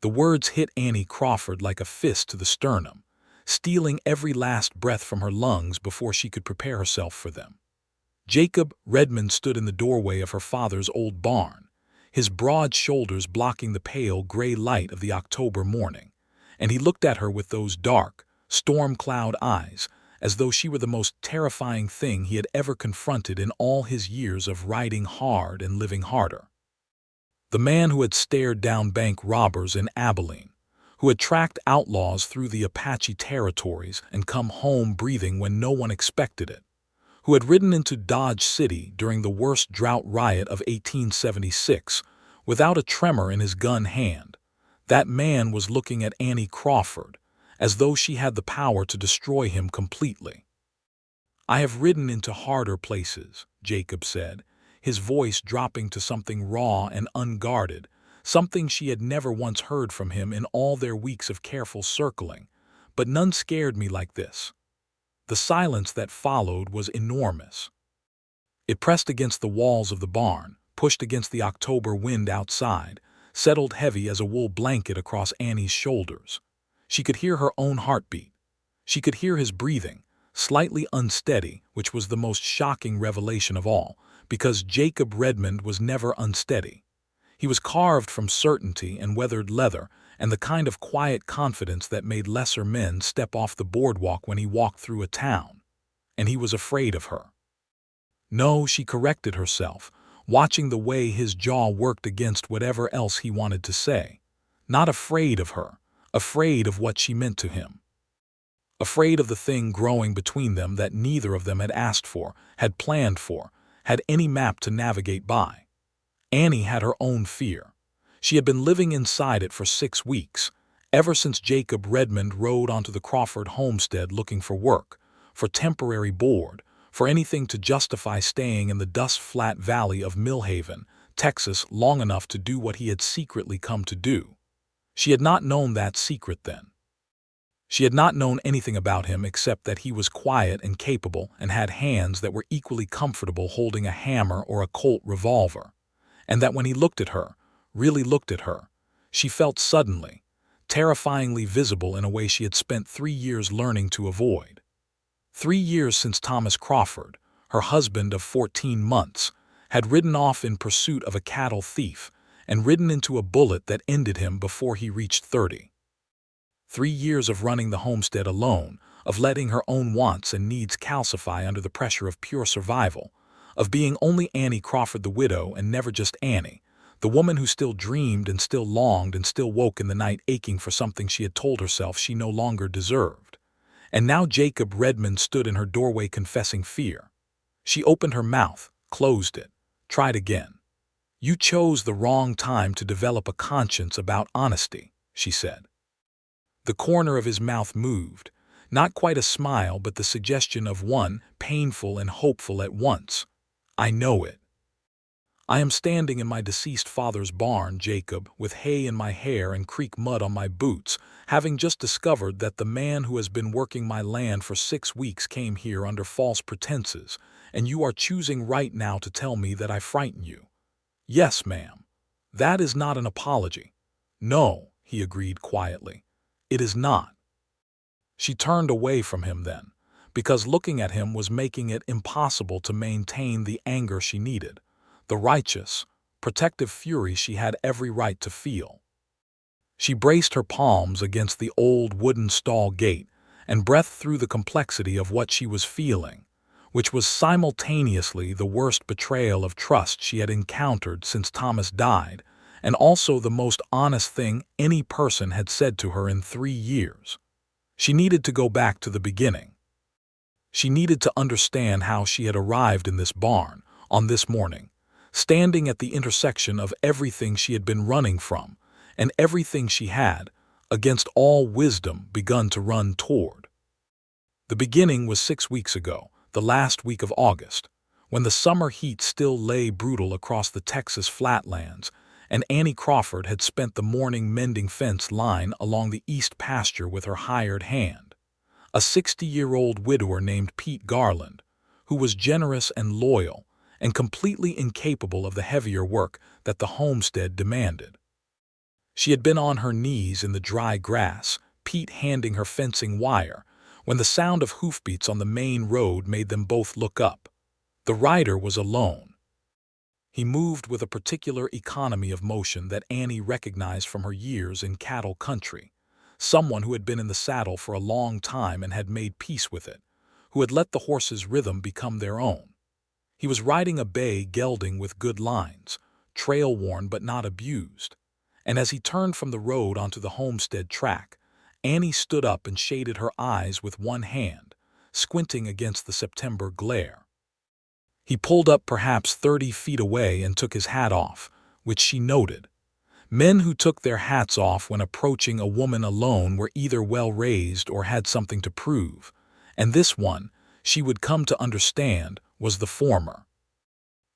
The words hit Annie Crawford like a fist to the sternum, stealing every last breath from her lungs before she could prepare herself for them. Jacob Redmond stood in the doorway of her father's old barn, his broad shoulders blocking the pale gray light of the October morning, and he looked at her with those dark, storm-cloud eyes, as though she were the most terrifying thing he had ever confronted in all his years of riding hard and living harder. The man who had stared down bank robbers in Abilene, who had tracked outlaws through the Apache territories and come home breathing when no one expected it, who had ridden into Dodge City during the worst drought riot of 1876 without a tremor in his gun hand. That man was looking at Annie Crawford, as though she had the power to destroy him completely. "I have ridden into harder places," Jacob said, his voice dropping to something raw and unguarded, something she had never once heard from him in all their weeks of careful circling, "but none scared me like this." The silence that followed was enormous. It pressed against the walls of the barn, pushed against the October wind outside, settled heavy as a wool blanket across Annie's shoulders. She could hear her own heartbeat. She could hear his breathing, slightly unsteady, which was the most shocking revelation of all, because Jacob Redmond was never unsteady. He was carved from certainty and weathered leather and the kind of quiet confidence that made lesser men step off the boardwalk when he walked through a town. And he was afraid of her. No, she corrected herself, watching the way his jaw worked against whatever else he wanted to say. Not afraid of her, afraid of what she meant to him. Afraid of the thing growing between them that neither of them had asked for, had planned for, had any map to navigate by. Annie had her own fear. She had been living inside it for 6 weeks, ever since Jacob Redmond rode onto the Crawford homestead looking for work, for temporary board, for anything to justify staying in the dust-flat valley of Millhaven, Texas, long enough to do what he had secretly come to do. She had not known that secret then. She had not known anything about him except that he was quiet and capable and had hands that were equally comfortable holding a hammer or a Colt revolver, and that when he looked at her, really looked at her, she felt suddenly, terrifyingly visible in a way she had spent 3 years learning to avoid. 3 years since Thomas Crawford, her husband of 14 months, had ridden off in pursuit of a cattle thief and ridden into a bullet that ended him before he reached 30. 3 years of running the homestead alone, of letting her own wants and needs calcify under the pressure of pure survival, of being only Annie Crawford the widow and never just Annie, the woman who still dreamed and still longed and still woke in the night aching for something she had told herself she no longer deserved. And now Jacob Redmond stood in her doorway confessing fear. She opened her mouth, closed it, tried again. "You chose the wrong time to develop a conscience about honesty," she said. The corner of his mouth moved, not quite a smile but the suggestion of one, painful and hopeful at once. "I know it. I am standing in my deceased father's barn, Jacob, with hay in my hair and creek mud on my boots, having just discovered that the man who has been working my land for 6 weeks came here under false pretenses, and you are choosing right now to tell me that I frighten you. Yes, ma'am. That is not an apology." "No," he agreed quietly. "It is not." She turned away from him then, because looking at him was making it impossible to maintain the anger she needed, the righteous, protective fury she had every right to feel. She braced her palms against the old wooden stall gate and breathed through the complexity of what she was feeling, which was simultaneously the worst betrayal of trust she had encountered since Thomas died, and also the most honest thing any person had said to her in 3 years. She needed to go back to the beginning. She needed to understand how she had arrived in this barn, on this morning, standing at the intersection of everything she had been running from, and everything she had, against all wisdom, begun to run toward. The beginning was 6 weeks ago, the last week of August, when the summer heat still lay brutal across the Texas flatlands, and Annie Crawford had spent the morning mending fence line along the east pasture with her hired hand, a 60-year-old widower named Pete Garland, who was generous and loyal and completely incapable of the heavier work that the homestead demanded. She had been on her knees in the dry grass, Pete handing her fencing wire, when the sound of hoofbeats on the main road made them both look up. The rider was alone. He moved with a particular economy of motion that Annie recognized from her years in cattle country, someone who had been in the saddle for a long time and had made peace with it, who had let the horse's rhythm become their own. He was riding a bay gelding with good lines, trail-worn but not abused, and as he turned from the road onto the homestead track, Annie stood up and shaded her eyes with one hand, squinting against the September glare. He pulled up perhaps 30 feet away and took his hat off, which she noted. Men who took their hats off when approaching a woman alone were either well-raised or had something to prove, and this one, she would come to understand, was the former.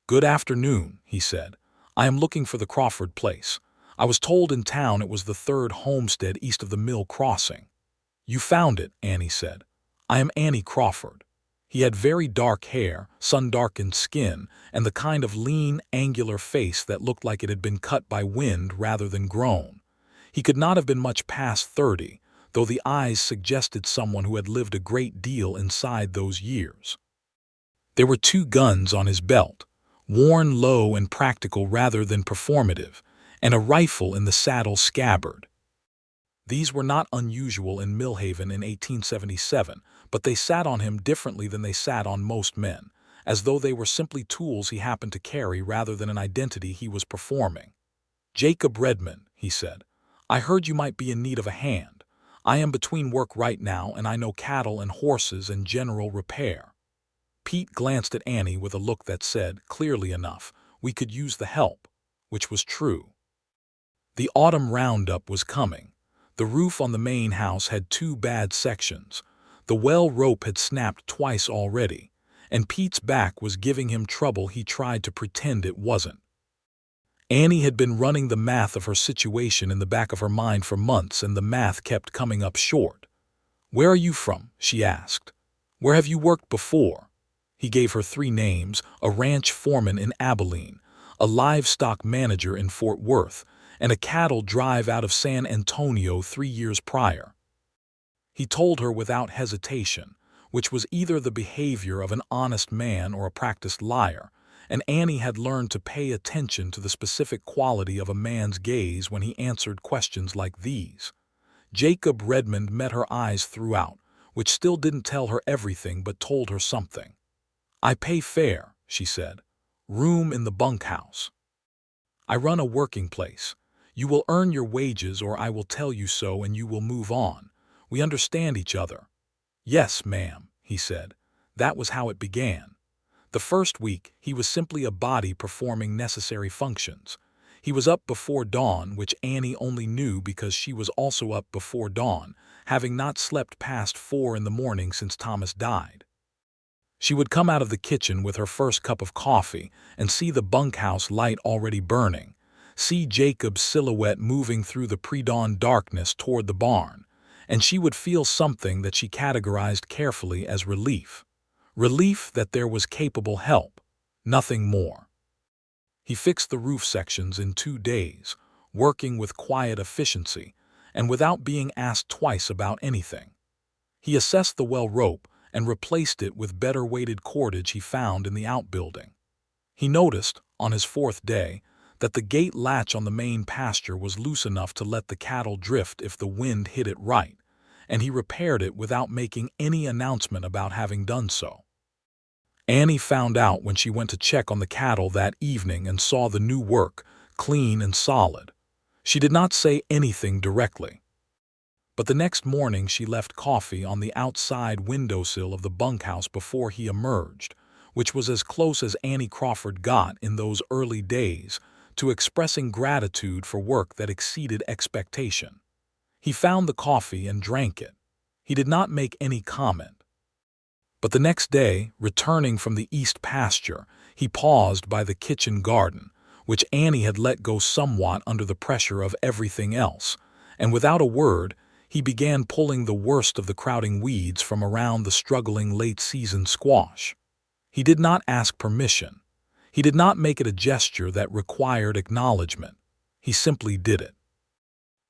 "Good afternoon," he said. "I am looking for the Crawford place. I was told in town it was the third homestead east of the mill crossing." "You found it," Annie said. "I am Annie Crawford." He had very dark hair, sun-darkened skin, and the kind of lean, angular face that looked like it had been cut by wind rather than grown. He could not have been much past 30, though the eyes suggested someone who had lived a great deal inside those years. There were 2 guns on his belt, worn low and practical rather than performative, and a rifle in the saddle scabbard. These were not unusual in Millhaven in 1877, but they sat on him differently than they sat on most men, as though they were simply tools he happened to carry rather than an identity he was performing. "Jacob Redmond," he said, "I heard you might be in need of a hand. I am between work right now, and I know cattle and horses and general repair." Pete glanced at Annie with a look that said, clearly enough, "We could use the help," which was true. The autumn roundup was coming. The roof on the main house had 2 bad sections. The well rope had snapped twice already, and Pete's back was giving him trouble he tried to pretend it wasn't. Annie had been running the math of her situation in the back of her mind for months, and the math kept coming up short. "Where are you from?" she asked. "Where have you worked before?" He gave her 3 names: a ranch foreman in Abilene, a livestock manager in Fort Worth, and a cattle drive out of San Antonio 3 years prior. He told her without hesitation, which was either the behavior of an honest man or a practiced liar, and Annie had learned to pay attention to the specific quality of a man's gaze when he answered questions like these. Jacob Redmond met her eyes throughout, which still didn't tell her everything but told her something. "I pay fair," she said. "Room in the bunkhouse. I run a working place. You will earn your wages or I will tell you so and you will move on. We understand each other." "Yes, ma'am," he said. That was how it began. The first week, he was simply a body performing necessary functions. He was up before dawn, which Annie only knew because she was also up before dawn, having not slept past 4 in the morning since Thomas died. She would come out of the kitchen with her first cup of coffee and see the bunkhouse light already burning, see Jacob's silhouette moving through the pre-dawn darkness toward the barn, and she would feel something that she categorized carefully as relief. Relief that there was capable help, nothing more. He fixed the roof sections in 2 days, working with quiet efficiency and without being asked twice about anything. He assessed the well rope and replaced it with better weighted cordage he found in the outbuilding. He noticed, on his 4th day, that the gate latch on the main pasture was loose enough to let the cattle drift if the wind hit it right, and he repaired it without making any announcement about having done so. Annie found out when she went to check on the cattle that evening and saw the new work, clean and solid. She did not say anything directly. But the next morning she left coffee on the outside windowsill of the bunkhouse before he emerged, which was as close as Annie Crawford got in those early days to expressing gratitude for work that exceeded expectation. He found the coffee and drank it. He did not make any comment. But the next day, returning from the east pasture, he paused by the kitchen garden, which Annie had let go somewhat under the pressure of everything else, and without a word, he began pulling the worst of the crowding weeds from around the struggling late-season squash. He did not ask permission. He did not make it a gesture that required acknowledgement. He simply did it.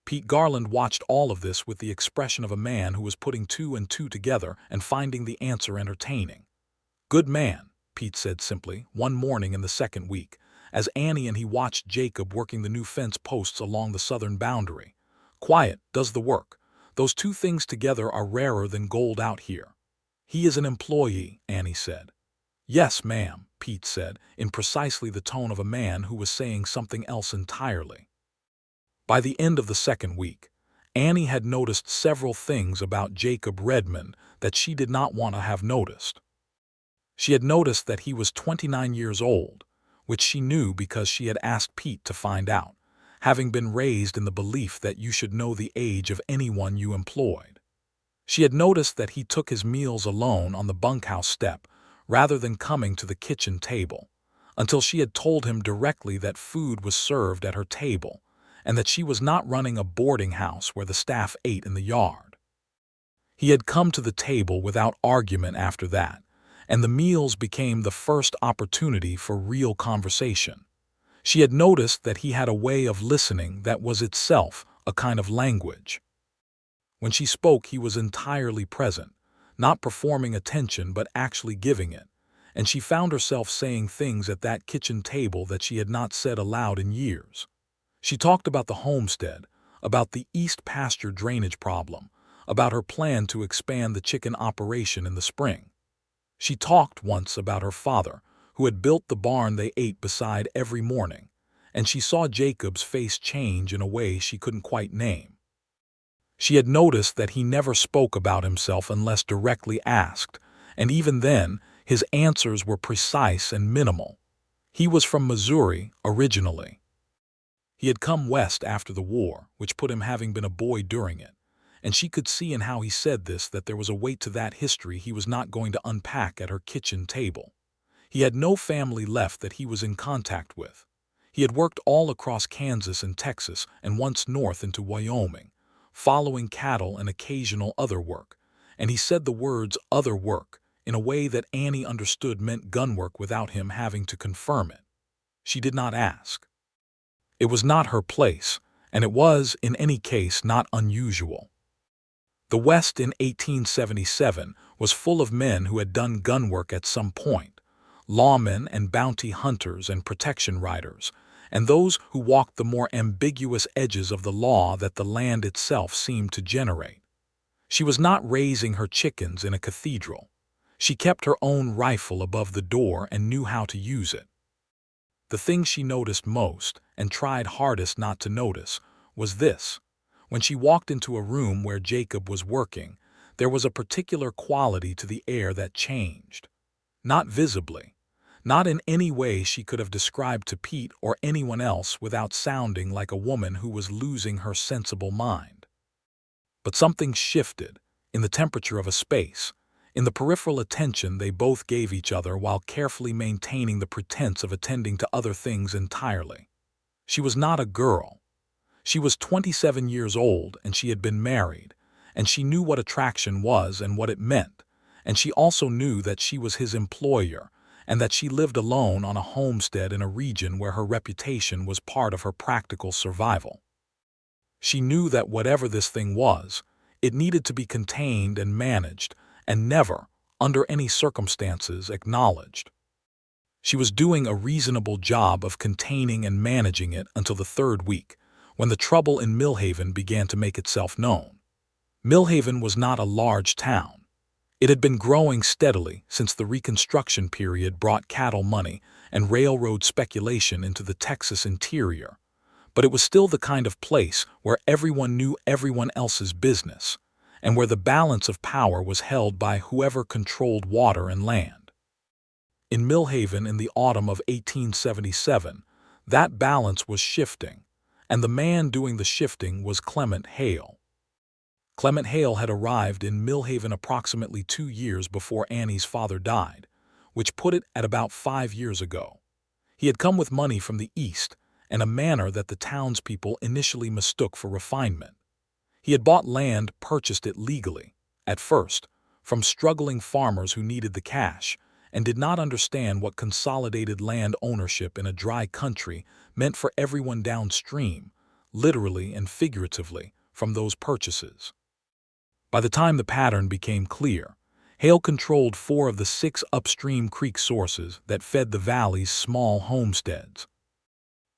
Pete Garland watched all of this with the expression of a man who was putting two and two together and finding the answer entertaining. "Good man," Pete said simply, one morning in the second week, as Annie and he watched Jacob working the new fence posts along the southern boundary. "Quiet does the work. Those two things together are rarer than gold out here." "He is an employee," Annie said. "Yes, ma'am," Pete said, in precisely the tone of a man who was saying something else entirely. By the end of the second week, Annie had noticed several things about Jacob Redmond that she did not want to have noticed. She had noticed that he was 29 years old, which she knew because she had asked Pete to find out, having been raised in the belief that you should know the age of anyone you employed. She had noticed that he took his meals alone on the bunkhouse step rather than coming to the kitchen table, until she had told him directly that food was served at her table and that she was not running a boarding house where the staff ate in the yard. He had come to the table without argument after that, and the meals became the first opportunity for real conversation. She had noticed that he had a way of listening that was itself a kind of language. When she spoke, he was entirely present, not performing attention but actually giving it, and she found herself saying things at that kitchen table that she had not said aloud in years. She talked about the homestead, about the east pasture drainage problem, about her plan to expand the chicken operation in the spring. She talked once about her father, who had built the barn they ate beside every morning, and she saw Jacob's face change in a way she couldn't quite name. She had noticed that he never spoke about himself unless directly asked, and even then, his answers were precise and minimal. He was from Missouri originally. He had come west after the war, which put him having been a boy during it, and she could see in how he said this that there was a weight to that history he was not going to unpack at her kitchen table. He had no family left that he was in contact with. He had worked all across Kansas and Texas and once north into Wyoming, following cattle and occasional other work, and he said the words "other work" in a way that Annie understood meant gun work without him having to confirm it. She did not ask. It was not her place, and it was, in any case, not unusual. The West in 1877 was full of men who had done gun work at some point, lawmen and bounty hunters and protection riders, and those who walked the more ambiguous edges of the law that the land itself seemed to generate. She was not raising her chickens in a cathedral. She kept her own rifle above the door and knew how to use it. The thing she noticed most, and tried hardest not to notice, was this. When she walked into a room where Jacob was working, there was a particular quality to the air that changed. Not visibly, not in any way she could have described to Pete or anyone else without sounding like a woman who was losing her sensible mind. But something shifted, in the temperature of a space, in the peripheral attention they both gave each other while carefully maintaining the pretense of attending to other things entirely. She was not a girl. She was 27 years old and she had been married, and she knew what attraction was and what it meant, and she also knew that she was his employer and that she lived alone on a homestead in a region where her reputation was part of her practical survival. She knew that whatever this thing was, it needed to be contained and managed, and never, under any circumstances, acknowledged. She was doing a reasonable job of containing and managing it until the third week, when the trouble in Millhaven began to make itself known. Millhaven was not a large town. It had been growing steadily since the Reconstruction period brought cattle money and railroad speculation into the Texas interior, but it was still the kind of place where everyone knew everyone else's business, and where the balance of power was held by whoever controlled water and land. In Millhaven in the autumn of 1877, that balance was shifting, and the man doing the shifting was Clement Hale. Clement Hale had arrived in Millhaven approximately 2 years before Annie's father died, which put it at about 5 years ago. He had come with money from the East, and a manner that the townspeople initially mistook for refinement. He had bought land, purchased it legally, at first, from struggling farmers who needed the cash, and did not understand what consolidated land ownership in a dry country meant for everyone downstream, literally and figuratively, from those purchases. By the time the pattern became clear, Hale controlled 4 of the 6 upstream creek sources that fed the valley's small homesteads.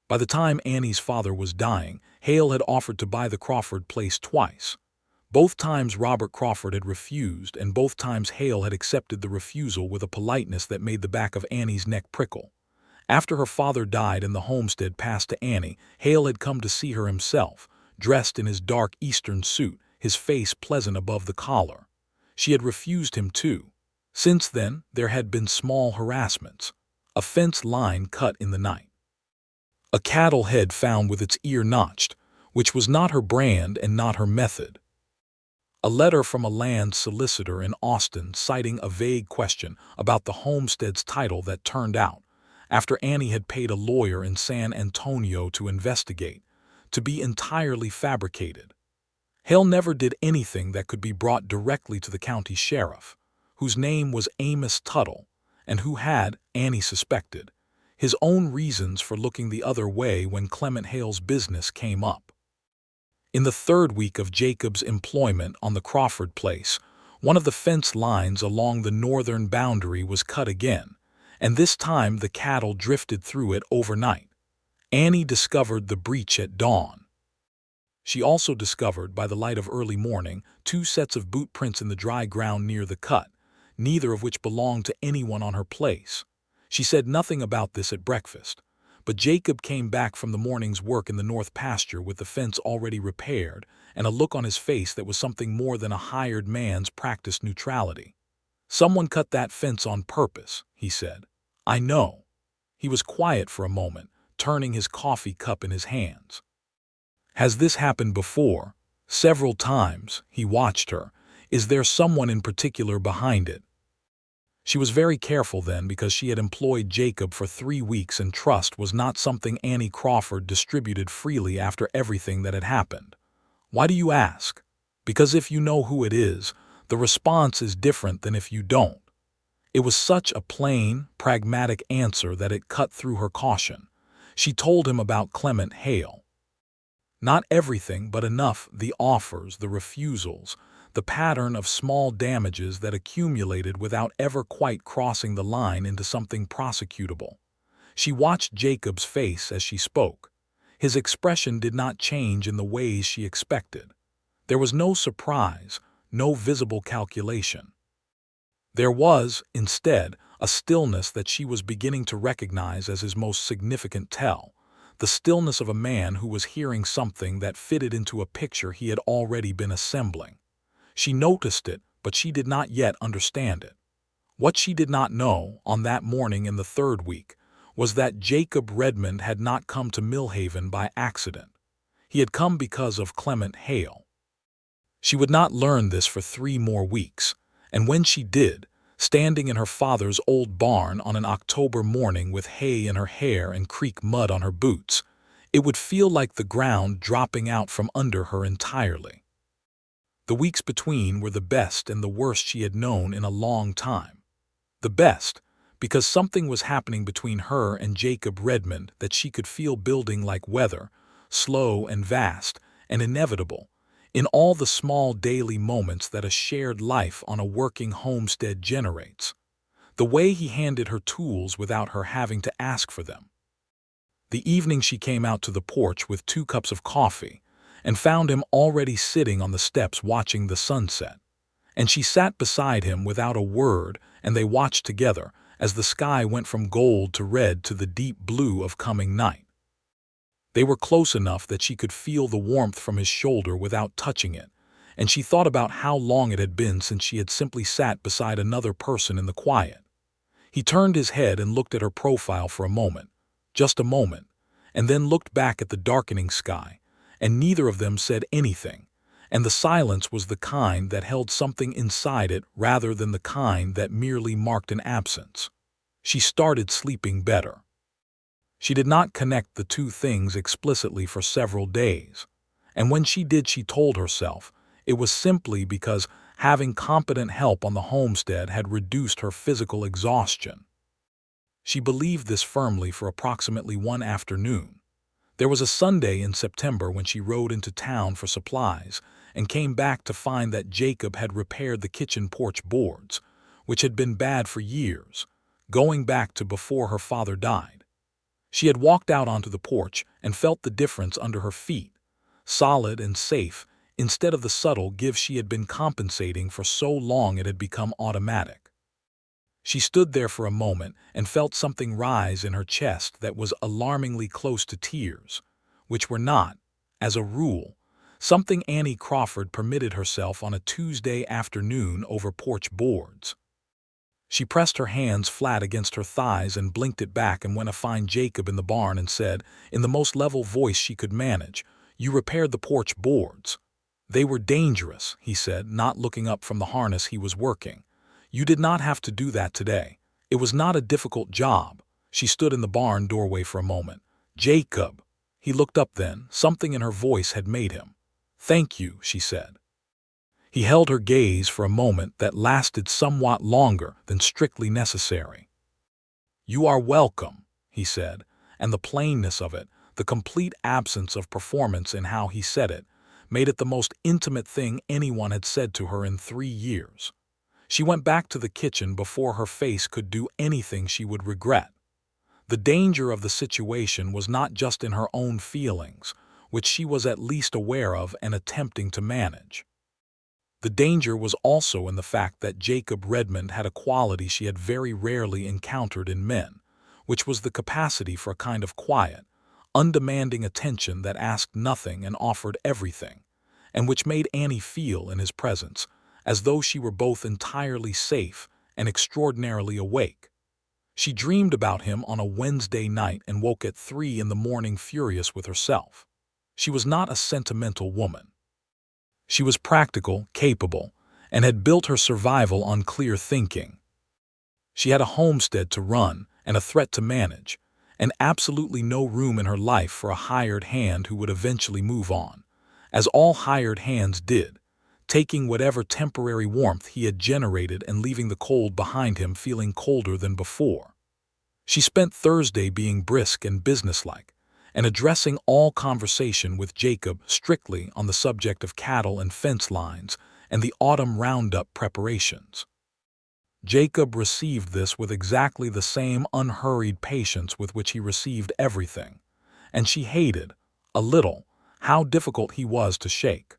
By the time Annie's father was dying, Hale had offered to buy the Crawford place twice. Both times Robert Crawford had refused, and both times Hale had accepted the refusal with a politeness that made the back of Annie's neck prickle. After her father died and the homestead passed to Annie, Hale had come to see her himself, dressed in his dark Eastern suit, his face pleasant above the collar. She had refused him too. Since then, there had been small harassments. A fence line cut in the night. A cattle head found with its ear notched, which was not her brand and not her method. A letter from a land solicitor in Austin citing a vague question about the homestead's title that turned out, after Annie had paid a lawyer in San Antonio to investigate, to be entirely fabricated. Hale never did anything that could be brought directly to the county sheriff, whose name was Amos Tuttle, and who had, Annie suspected, his own reasons for looking the other way when Clement Hale's business came up. In the 3rd week of Jacob's employment on the Crawford place, one of the fence lines along the northern boundary was cut again, and this time the cattle drifted through it overnight. Annie discovered the breach at dawn. She also discovered, by the light of early morning, 2 sets of boot prints in the dry ground near the cut, neither of which belonged to anyone on her place. She said nothing about this at breakfast, but Jacob came back from the morning's work in the north pasture with the fence already repaired and a look on his face that was something more than a hired man's practiced neutrality. "Someone cut that fence on purpose," he said. "I know." He was quiet for a moment, turning his coffee cup in his hands. "Has this happened before?" "Several times." He watched her. "Is there someone in particular behind it?" She was very careful then, because she had employed Jacob for 3 weeks and trust was not something Annie Crawford distributed freely after everything that had happened. "Why do you ask?" "Because if you know who it is, the response is different than if you don't." It was such a plain, pragmatic answer that it cut through her caution. She told him about Clement Hale. Not everything, but enough: the offers, the refusals, the pattern of small damages that accumulated without ever quite crossing the line into something prosecutable. She watched Jacob's face as she spoke. His expression did not change in the ways she expected. There was no surprise, no visible calculation. There was, instead, a stillness that she was beginning to recognize as his most significant tell, the stillness of a man who was hearing something that fitted into a picture he had already been assembling. She noticed it, but she did not yet understand it. What she did not know, on that morning in the 3rd week, was that Jacob Redmond had not come to Millhaven by accident. He had come because of Clement Hale. She would not learn this for 3 more weeks, and when she did, standing in her father's old barn on an October morning with hay in her hair and creek mud on her boots, it would feel like the ground dropping out from under her entirely. The weeks between were the best and the worst she had known in a long time. The best, because something was happening between her and Jacob Redmond that she could feel building like weather, slow and vast and inevitable, in all the small daily moments that a shared life on a working homestead generates. The way he handed her tools without her having to ask for them. The evening she came out to the porch with 2 cups of coffee, and found him already sitting on the steps watching the sunset. And she sat beside him without a word, and they watched together as the sky went from gold to red to the deep blue of coming night. They were close enough that she could feel the warmth from his shoulder without touching it, and she thought about how long it had been since she had simply sat beside another person in the quiet. He turned his head and looked at her profile for a moment, just a moment, and then looked back at the darkening sky, and neither of them said anything, and the silence was the kind that held something inside it rather than the kind that merely marked an absence. She started sleeping better. She did not connect the 2 things explicitly for several days, and when she did, she told herself it was simply because having competent help on the homestead had reduced her physical exhaustion. She believed this firmly for approximately 1 afternoon. There was a Sunday in September when she rode into town for supplies and came back to find that Jacob had repaired the kitchen porch boards, which had been bad for years, going back to before her father died. She had walked out onto the porch and felt the difference under her feet, solid and safe, instead of the subtle give she had been compensating for so long it had become automatic. She stood there for a moment and felt something rise in her chest that was alarmingly close to tears, which were not, as a rule, something Annie Crawford permitted herself on a Tuesday afternoon over porch boards. She pressed her hands flat against her thighs and blinked it back and went to find Jacob in the barn and said, in the most level voice she could manage, "You repaired the porch boards." "They were dangerous," he said, not looking up from the harness he was working. "You did not have to do that today. It was not a difficult job." She stood in the barn doorway for a moment. "Jacob." He looked up then. Something in her voice had made him. "Thank you," she said. He held her gaze for a moment that lasted somewhat longer than strictly necessary. "You are welcome," he said, and the plainness of it, the complete absence of performance in how he said it, made it the most intimate thing anyone had said to her in 3 years. She went back to the kitchen before her face could do anything she would regret. The danger of the situation was not just in her own feelings, which she was at least aware of and attempting to manage. The danger was also in the fact that Jacob Redmond had a quality she had very rarely encountered in men, which was the capacity for a kind of quiet, undemanding attention that asked nothing and offered everything, and which made Annie feel in his presence as though she were both entirely safe and extraordinarily awake. She dreamed about him on a Wednesday night and woke at 3 in the morning furious with herself. She was not a sentimental woman. She was practical, capable, and had built her survival on clear thinking. She had a homestead to run and a threat to manage, and absolutely no room in her life for a hired hand who would eventually move on, as all hired hands did, taking whatever temporary warmth he had generated and leaving the cold behind him feeling colder than before. She spent Thursday being brisk and businesslike, and addressing all conversation with Jacob strictly on the subject of cattle and fence lines and the autumn roundup preparations. Jacob received this with exactly the same unhurried patience with which he received everything, and she hated, a little, how difficult he was to shake.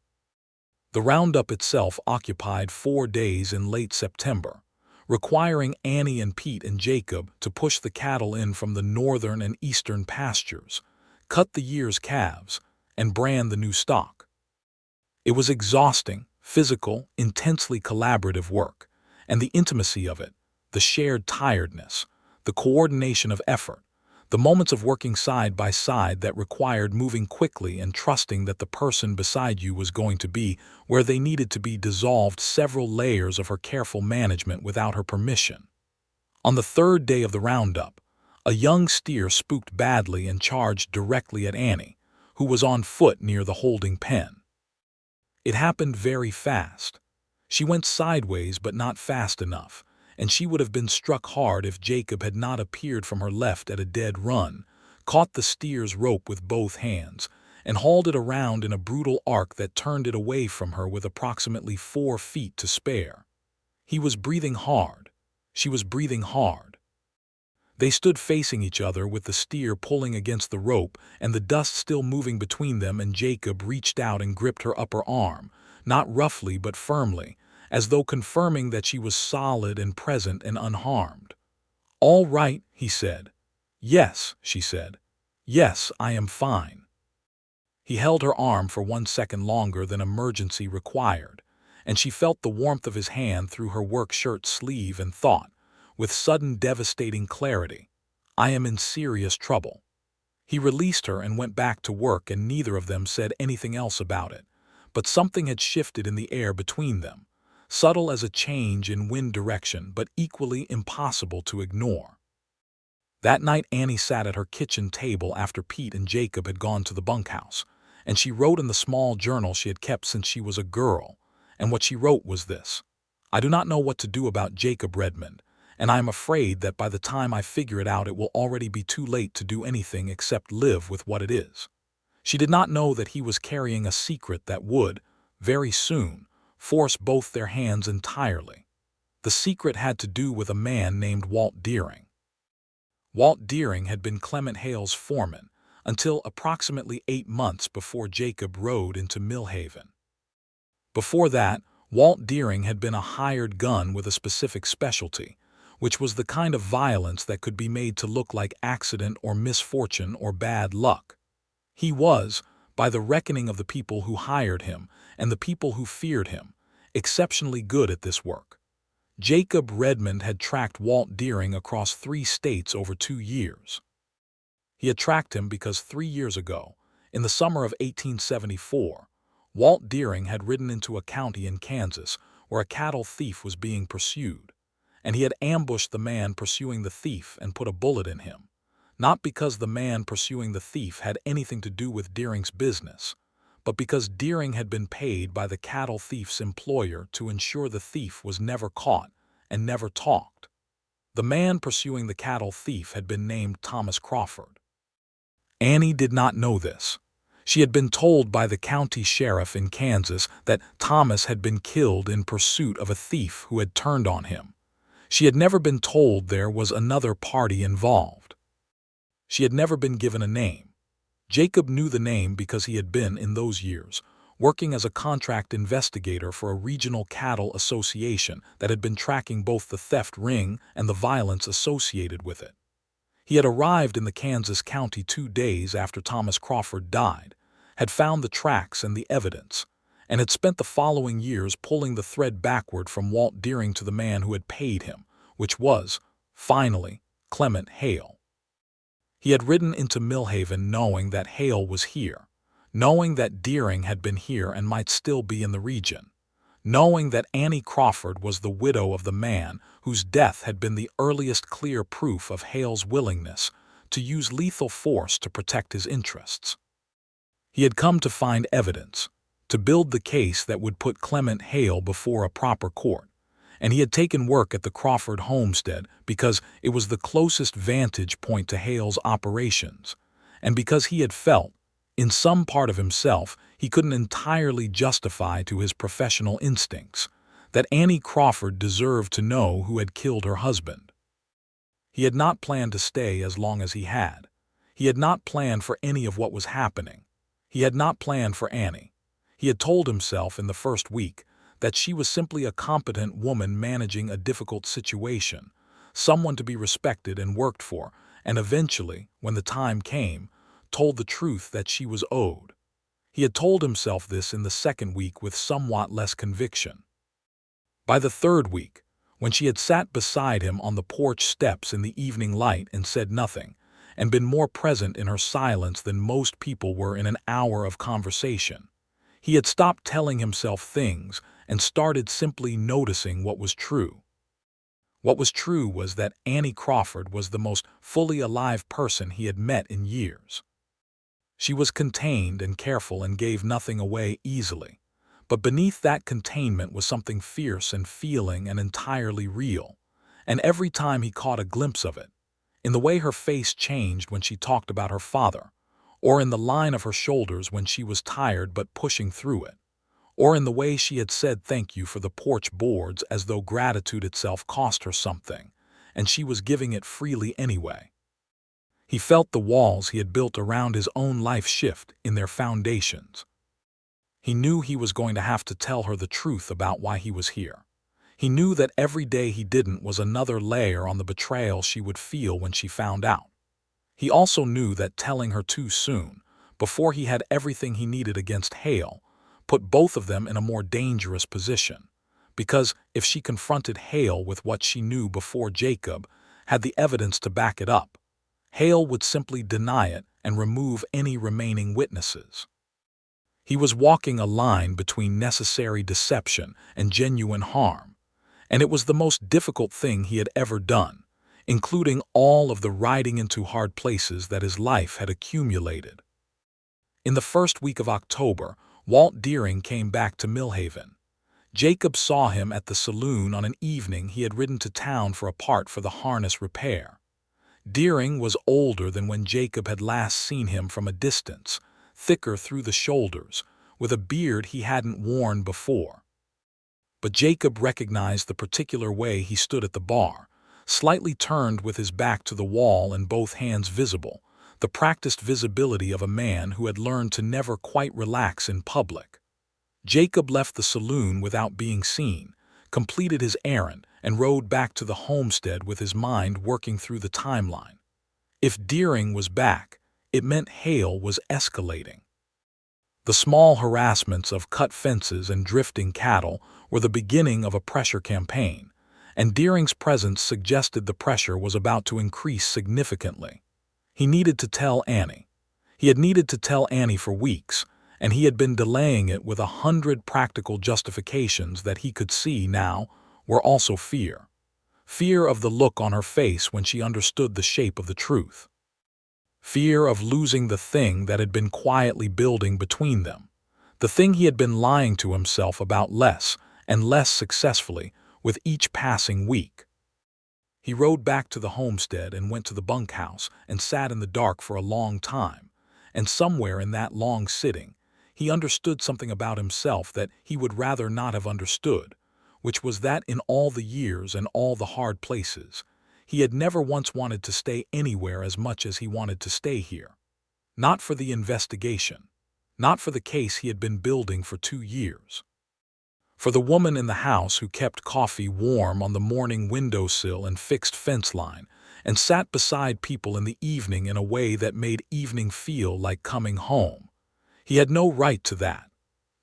The roundup itself occupied 4 days in late September, requiring Annie and Pete and Jacob to push the cattle in from the northern and eastern pastures, cut the year's calves, and brand the new stock. It was exhausting, physical, intensely collaborative work, and the intimacy of it, the shared tiredness, the coordination of effort, the moments of working side by side that required moving quickly and trusting that the person beside you was going to be where they needed to be dissolved several layers of her careful management without her permission. On the 3rd day of the roundup, a young steer spooked badly and charged directly at Annie, who was on foot near the holding pen. It happened very fast. She went sideways but not fast enough, and she would have been struck hard if Jacob had not appeared from her left at a dead run, caught the steer's rope with both hands, and hauled it around in a brutal arc that turned it away from her with approximately 4 feet to spare. He was breathing hard. She was breathing hard. They stood facing each other with the steer pulling against the rope and the dust still moving between them, and Jacob reached out and gripped her upper arm, not roughly but firmly, as though confirming that she was solid and present and unharmed. "All right," he said. "Yes," she said. "Yes, I am fine." He held her arm for 1 second longer than emergency required, and she felt the warmth of his hand through her work shirt sleeve and thought, with sudden devastating clarity, "I am in serious trouble." He released her and went back to work, and neither of them said anything else about it, but something had shifted in the air between them, subtle as a change in wind direction but equally impossible to ignore. That night Annie sat at her kitchen table after Pete and Jacob had gone to the bunkhouse, and she wrote in the small journal she had kept since she was a girl, and what she wrote was this: "I do not know what to do about Jacob Redmond, and I'm afraid that by the time I figure it out it will already be too late to do anything except live with what it is." She did not know that he was carrying a secret that would, very soon, force both their hands entirely. The secret had to do with a man named Walt Deering. Walt Deering had been Clement Hale's foreman until approximately 8 months before Jacob rode into Millhaven. Before that, Walt Deering had been a hired gun with a specific specialty, which was the kind of violence that could be made to look like accident or misfortune or bad luck. He was, by the reckoning of the people who hired him and the people who feared him, exceptionally good at this work. Jacob Redmond had tracked Walt Deering across 3 states over 2 years. He had tracked him because 3 years ago, in the summer of 1874, Walt Deering had ridden into a county in Kansas where a cattle thief was being pursued, and he had ambushed the man pursuing the thief and put a bullet in him, not because the man pursuing the thief had anything to do with Deering's business, but because Deering had been paid by the cattle thief's employer to ensure the thief was never caught and never talked. The man pursuing the cattle thief had been named Thomas Crawford. Annie did not know this. She had been told by the county sheriff in Kansas that Thomas had been killed in pursuit of a thief who had turned on him. She had never been told there was another party involved. She had never been given a name. Jacob knew the name because he had been, in those years, working as a contract investigator for a regional cattle association that had been tracking both the theft ring and the violence associated with it. He had arrived in the Kansas county 2 days after Thomas Crawford died, had found the tracks and the evidence, and had spent the following years pulling the thread backward from Walt Deering to the man who had paid him, which was, finally, Clement Hale. He had ridden into Millhaven knowing that Hale was here, knowing that Deering had been here and might still be in the region, knowing that Annie Crawford was the widow of the man whose death had been the earliest clear proof of Hale's willingness to use lethal force to protect his interests. He had come to find evidence, to build the case that would put Clement Hale before a proper court, and he had taken work at the Crawford homestead because it was the closest vantage point to Hale's operations, and because he had felt, in some part of himself he couldn't entirely justify to his professional instincts, that Annie Crawford deserved to know who had killed her husband. He had not planned to stay as long as he had. He had not planned for any of what was happening. He had not planned for Annie. He had told himself in the first week that she was simply a competent woman managing a difficult situation, someone to be respected and worked for, and eventually, when the time came, told the truth that she was owed. He had told himself this in the second week with somewhat less conviction. By the third week, when she had sat beside him on the porch steps in the evening light and said nothing, and been more present in her silence than most people were in an hour of conversation, he had stopped telling himself things and started simply noticing what was true. What was true was that Annie Crawford was the most fully alive person he had met in years. She was contained and careful and gave nothing away easily, but beneath that containment was something fierce and feeling and entirely real, and every time he caught a glimpse of it, in the way her face changed when she talked about her father, or in the line of her shoulders when she was tired but pushing through it, or in the way she had said thank you for the porch boards as though gratitude itself cost her something, and she was giving it freely anyway. He felt the walls he had built around his own life shift in their foundations. He knew he was going to have to tell her the truth about why he was here. He knew that every day he didn't was another layer on the betrayal she would feel when she found out. He also knew that telling her too soon, before he had everything he needed against Hale, put both of them in a more dangerous position, because if she confronted Hale with what she knew before Jacob had the evidence to back it up, Hale would simply deny it and remove any remaining witnesses. He was walking a line between necessary deception and genuine harm, and it was the most difficult thing he had ever done, including all of the riding into hard places that his life had accumulated. In the first week of October, Walt Deering came back to Millhaven. Jacob saw him at the saloon on an evening he had ridden to town for a part for the harness repair. Deering was older than when Jacob had last seen him from a distance, thicker through the shoulders, with a beard he hadn't worn before. But Jacob recognized the particular way he stood at the bar, slightly turned with his back to the wall and both hands visible, the practiced visibility of a man who had learned to never quite relax in public. Jacob left the saloon without being seen, completed his errand, and rode back to the homestead with his mind working through the timeline. If Deering was back, it meant Hale was escalating. The small harassments of cut fences and drifting cattle were the beginning of a pressure campaign, and Deering's presence suggested the pressure was about to increase significantly. He needed to tell Annie. He had needed to tell Annie for weeks, and he had been delaying it with 100 practical justifications that he could see now were also fear. Fear of the look on her face when she understood the shape of the truth. Fear of losing the thing that had been quietly building between them, the thing he had been lying to himself about less and less successfully with each passing week. He rode back to the homestead and went to the bunkhouse and sat in the dark for a long time, and somewhere in that long sitting, he understood something about himself that he would rather not have understood, which was that in all the years and all the hard places, he had never once wanted to stay anywhere as much as he wanted to stay here. Not for the investigation, not for the case he had been building for 2 years. For the woman in the house who kept coffee warm on the morning windowsill and fixed fence line, and sat beside people in the evening in a way that made evening feel like coming home. He had no right to that.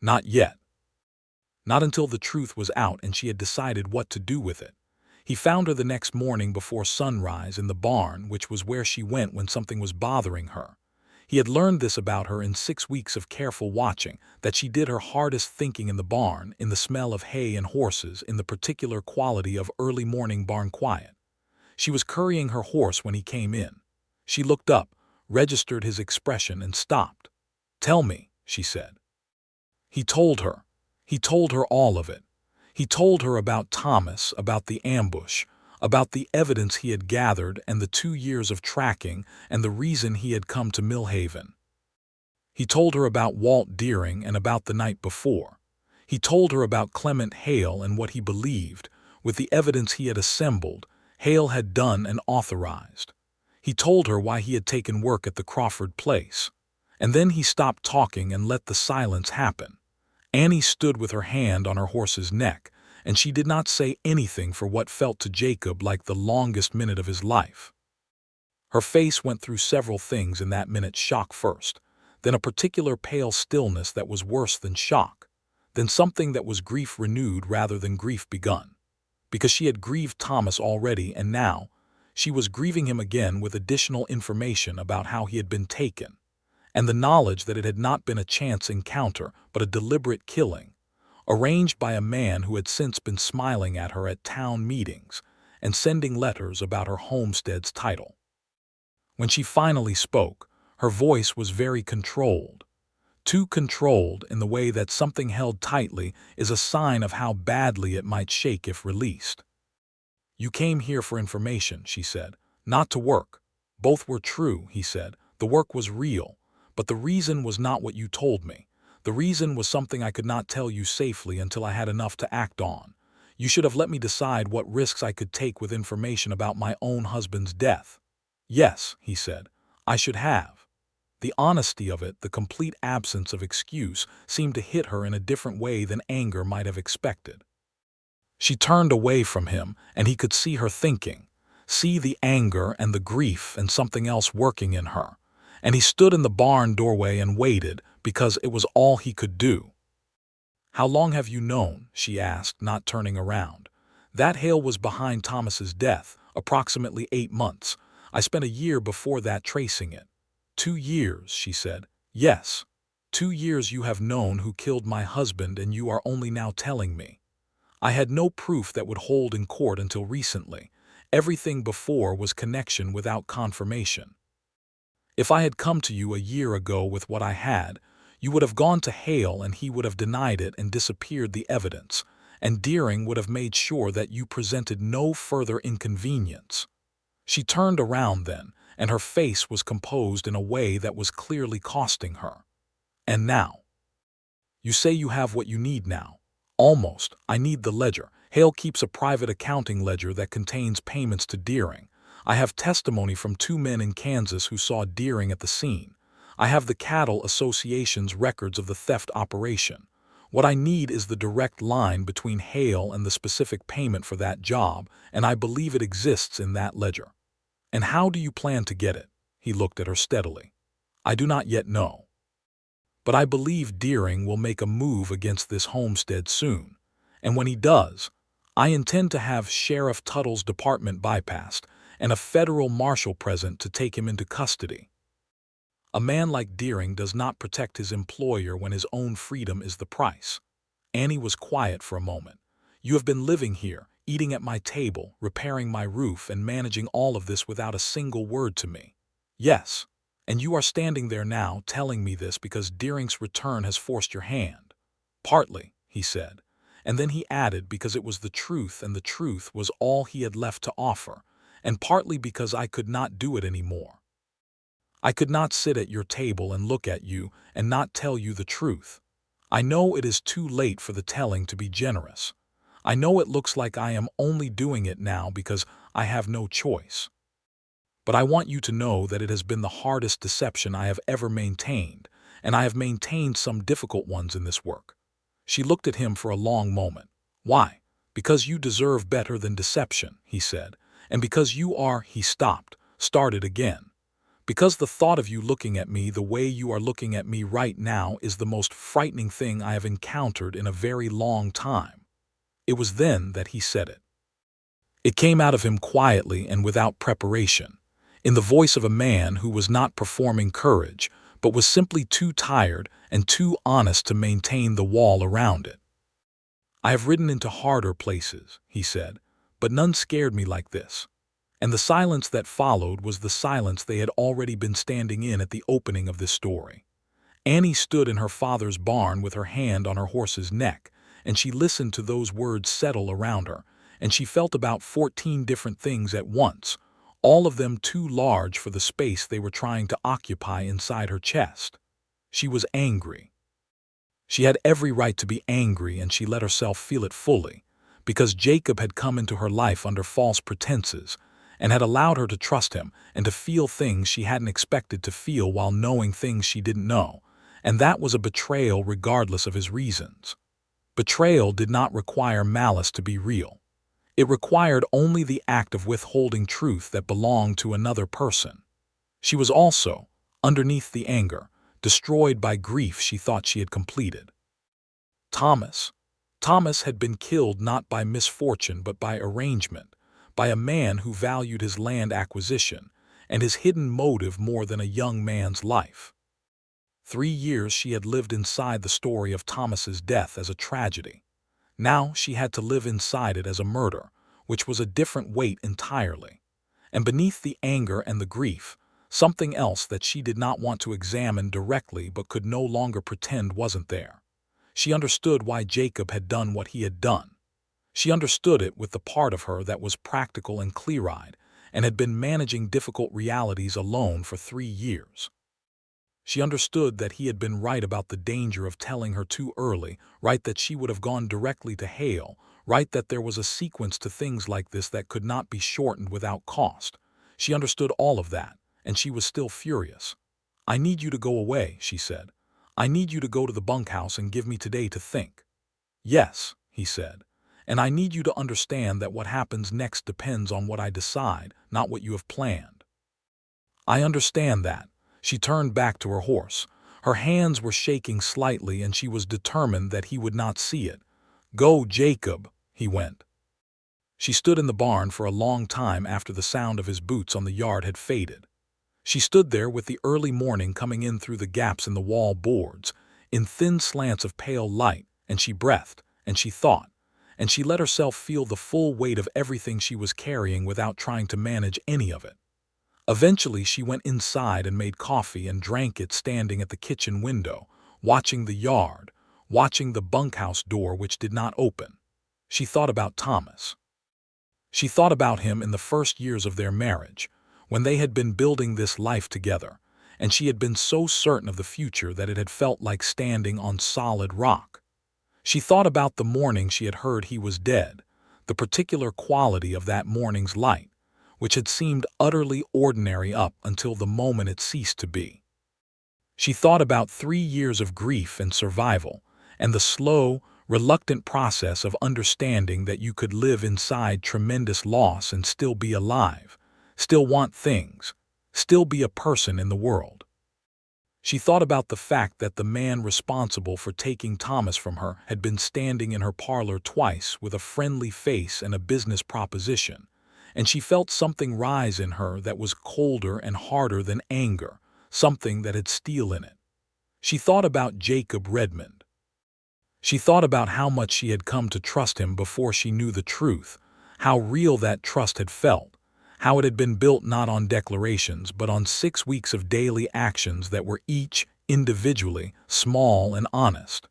Not yet. Not until the truth was out and she had decided what to do with it. He found her the next morning before sunrise in the barn, which was where she went when something was bothering her. He had learned this about her in 6 weeks of careful watching, that she did her hardest thinking in the barn, in the smell of hay and horses, in the particular quality of early morning barn quiet. She was currying her horse when he came in. She looked up, registered his expression, and stopped. "Tell me," she said. He told her. He told her all of it. He told her about Thomas, about the ambush, about the evidence he had gathered and the 2 years of tracking and the reason he had come to Millhaven. He told her about Walt Deering and about the night before. He told her about Clement Hale and what he believed, with the evidence he had assembled, Hale had done and authorized. He told her why he had taken work at the Crawford place. And then he stopped talking and let the silence happen. Annie stood with her hand on her horse's neck, and she did not say anything for what felt to Jacob like the longest minute of his life. Her face went through several things in that minute: shock first, then a particular pale stillness that was worse than shock, then something that was grief renewed rather than grief begun. Because she had grieved Thomas already, and now she was grieving him again with additional information about how he had been taken, and the knowledge that it had not been a chance encounter but a deliberate killing, arranged by a man who had since been smiling at her at town meetings and sending letters about her homestead's title. When she finally spoke, her voice was very controlled. Too controlled in the way that something held tightly is a sign of how badly it might shake if released. "You came here for information," she said, "not to work." "Both were true," he said. "The work was real, but the reason was not what you told me. The reason was something I could not tell you safely until I had enough to act on. You should have let me decide what risks I could take with information about my own husband's death." "Yes," he said, "I should have." The honesty of it, the complete absence of excuse, seemed to hit her in a different way than anger might have expected. She turned away from him, and he could see her thinking, see the anger and the grief and something else working in her. And he stood in the barn doorway and waited, because it was all he could do. "How long have you known?" she asked, not turning around. "That Hale was behind Thomas's death, approximately 8 months. I spent a year before that tracing it." 2 years, she said. "Yes. 2 years you have known who killed my husband, and you are only now telling me. I had no proof that would hold in court until recently. Everything before was connection without confirmation. If I had come to you a year ago with what I had, you would have gone to Hale and he would have denied it and disappeared the evidence, and Deering would have made sure that you presented no further inconvenience. She turned around then, and her face was composed in a way that was clearly costing her. And now? You say you have what you need now. Almost. I need the ledger. Hale keeps a private accounting ledger that contains payments to Deering. I have testimony from 2 men in Kansas who saw Deering at the scene. I have the Cattle Association's records of the theft operation. What I need is the direct line between Hale and the specific payment for that job, and I believe it exists in that ledger. And how do you plan to get it? He looked at her steadily. I do not yet know. But I believe Deering will make a move against this homestead soon. And when he does, I intend to have Sheriff Tuttle's department bypassed and a federal marshal present to take him into custody. A man like Deering does not protect his employer when his own freedom is the price. Annie was quiet for a moment. You have been living here, eating at my table, repairing my roof, and managing all of this without a single word to me. Yes, and you are standing there now telling me this because Deering's return has forced your hand. Partly, he said, and then he added because it was the truth and the truth was all he had left to offer, and partly because I could not do it anymore. I could not sit at your table and look at you and not tell you the truth. I know it is too late for the telling to be generous. I know it looks like I am only doing it now because I have no choice. But I want you to know that it has been the hardest deception I have ever maintained, and I have maintained some difficult ones in this work. She looked at him for a long moment. Why? Because you deserve better than deception, he said, and because you are, he stopped, started again. Because the thought of you looking at me the way you are looking at me right now is the most frightening thing I have encountered in a very long time. It was then that he said it. It came out of him quietly and without preparation, in the voice of a man who was not performing courage, but was simply too tired and too honest to maintain the wall around it. I have ridden into harder places, he said, but none scared me like this. And the silence that followed was the silence they had already been standing in at the opening of this story. Annie stood in her father's barn with her hand on her horse's neck, and she listened to those words settle around her, and she felt about 14 different things at once, all of them too large for the space they were trying to occupy inside her chest. She was angry. She had every right to be angry, and she let herself feel it fully, because Jacob had come into her life under false pretenses, and had allowed her to trust him and to feel things she hadn't expected to feel while knowing things she didn't know, and that was a betrayal regardless of his reasons. Betrayal did not require malice to be real. It required only the act of withholding truth that belonged to another person. She was also, underneath the anger, destroyed by grief she thought she had completed. Thomas had been killed not by misfortune but by arrangement, by a man who valued his land acquisition and his hidden motive more than a young man's life. 3 years she had lived inside the story of Thomas's death as a tragedy. Now she had to live inside it as a murder, which was a different weight entirely. And beneath the anger and the grief, something else that she did not want to examine directly but could no longer pretend wasn't there. She understood why Jacob had done what he had done. She understood it with the part of her that was practical and clear-eyed and had been managing difficult realities alone for 3 years. She understood that he had been right about the danger of telling her too early, right that she would have gone directly to Hale, right that there was a sequence to things like this that could not be shortened without cost. She understood all of that, and she was still furious. I need you to go away, she said. I need you to go to the bunkhouse and give me today to think. Yes, he said. And I need you to understand that what happens next depends on what I decide, not what you have planned. I understand that. She turned back to her horse. Her hands were shaking slightly, and she was determined that he would not see it. Go, Jacob, he went. She stood in the barn for a long time after the sound of his boots on the yard had faded. She stood there with the early morning coming in through the gaps in the wall boards, in thin slants of pale light, and she breathed, and she thought, and she let herself feel the full weight of everything she was carrying without trying to manage any of it. Eventually she went inside and made coffee and drank it standing at the kitchen window, watching the yard, watching the bunkhouse door which did not open. She thought about Thomas. She thought about him in the first years of their marriage, when they had been building this life together, and she had been so certain of the future that it had felt like standing on solid rock. She thought about the morning she had heard he was dead, the particular quality of that morning's light, which had seemed utterly ordinary up until the moment it ceased to be. She thought about 3 years of grief and survival, and the slow, reluctant process of understanding that you could live inside tremendous loss and still be alive, still want things, still be a person in the world. She thought about the fact that the man responsible for taking Thomas from her had been standing in her parlor twice with a friendly face and a business proposition, and she felt something rise in her that was colder and harder than anger, something that had steel in it. She thought about Jacob Redmond. She thought about how much she had come to trust him before she knew the truth, how real that trust had felt, how it had been built not on declarations but on 6 weeks of daily actions that were each, individually, small and honest.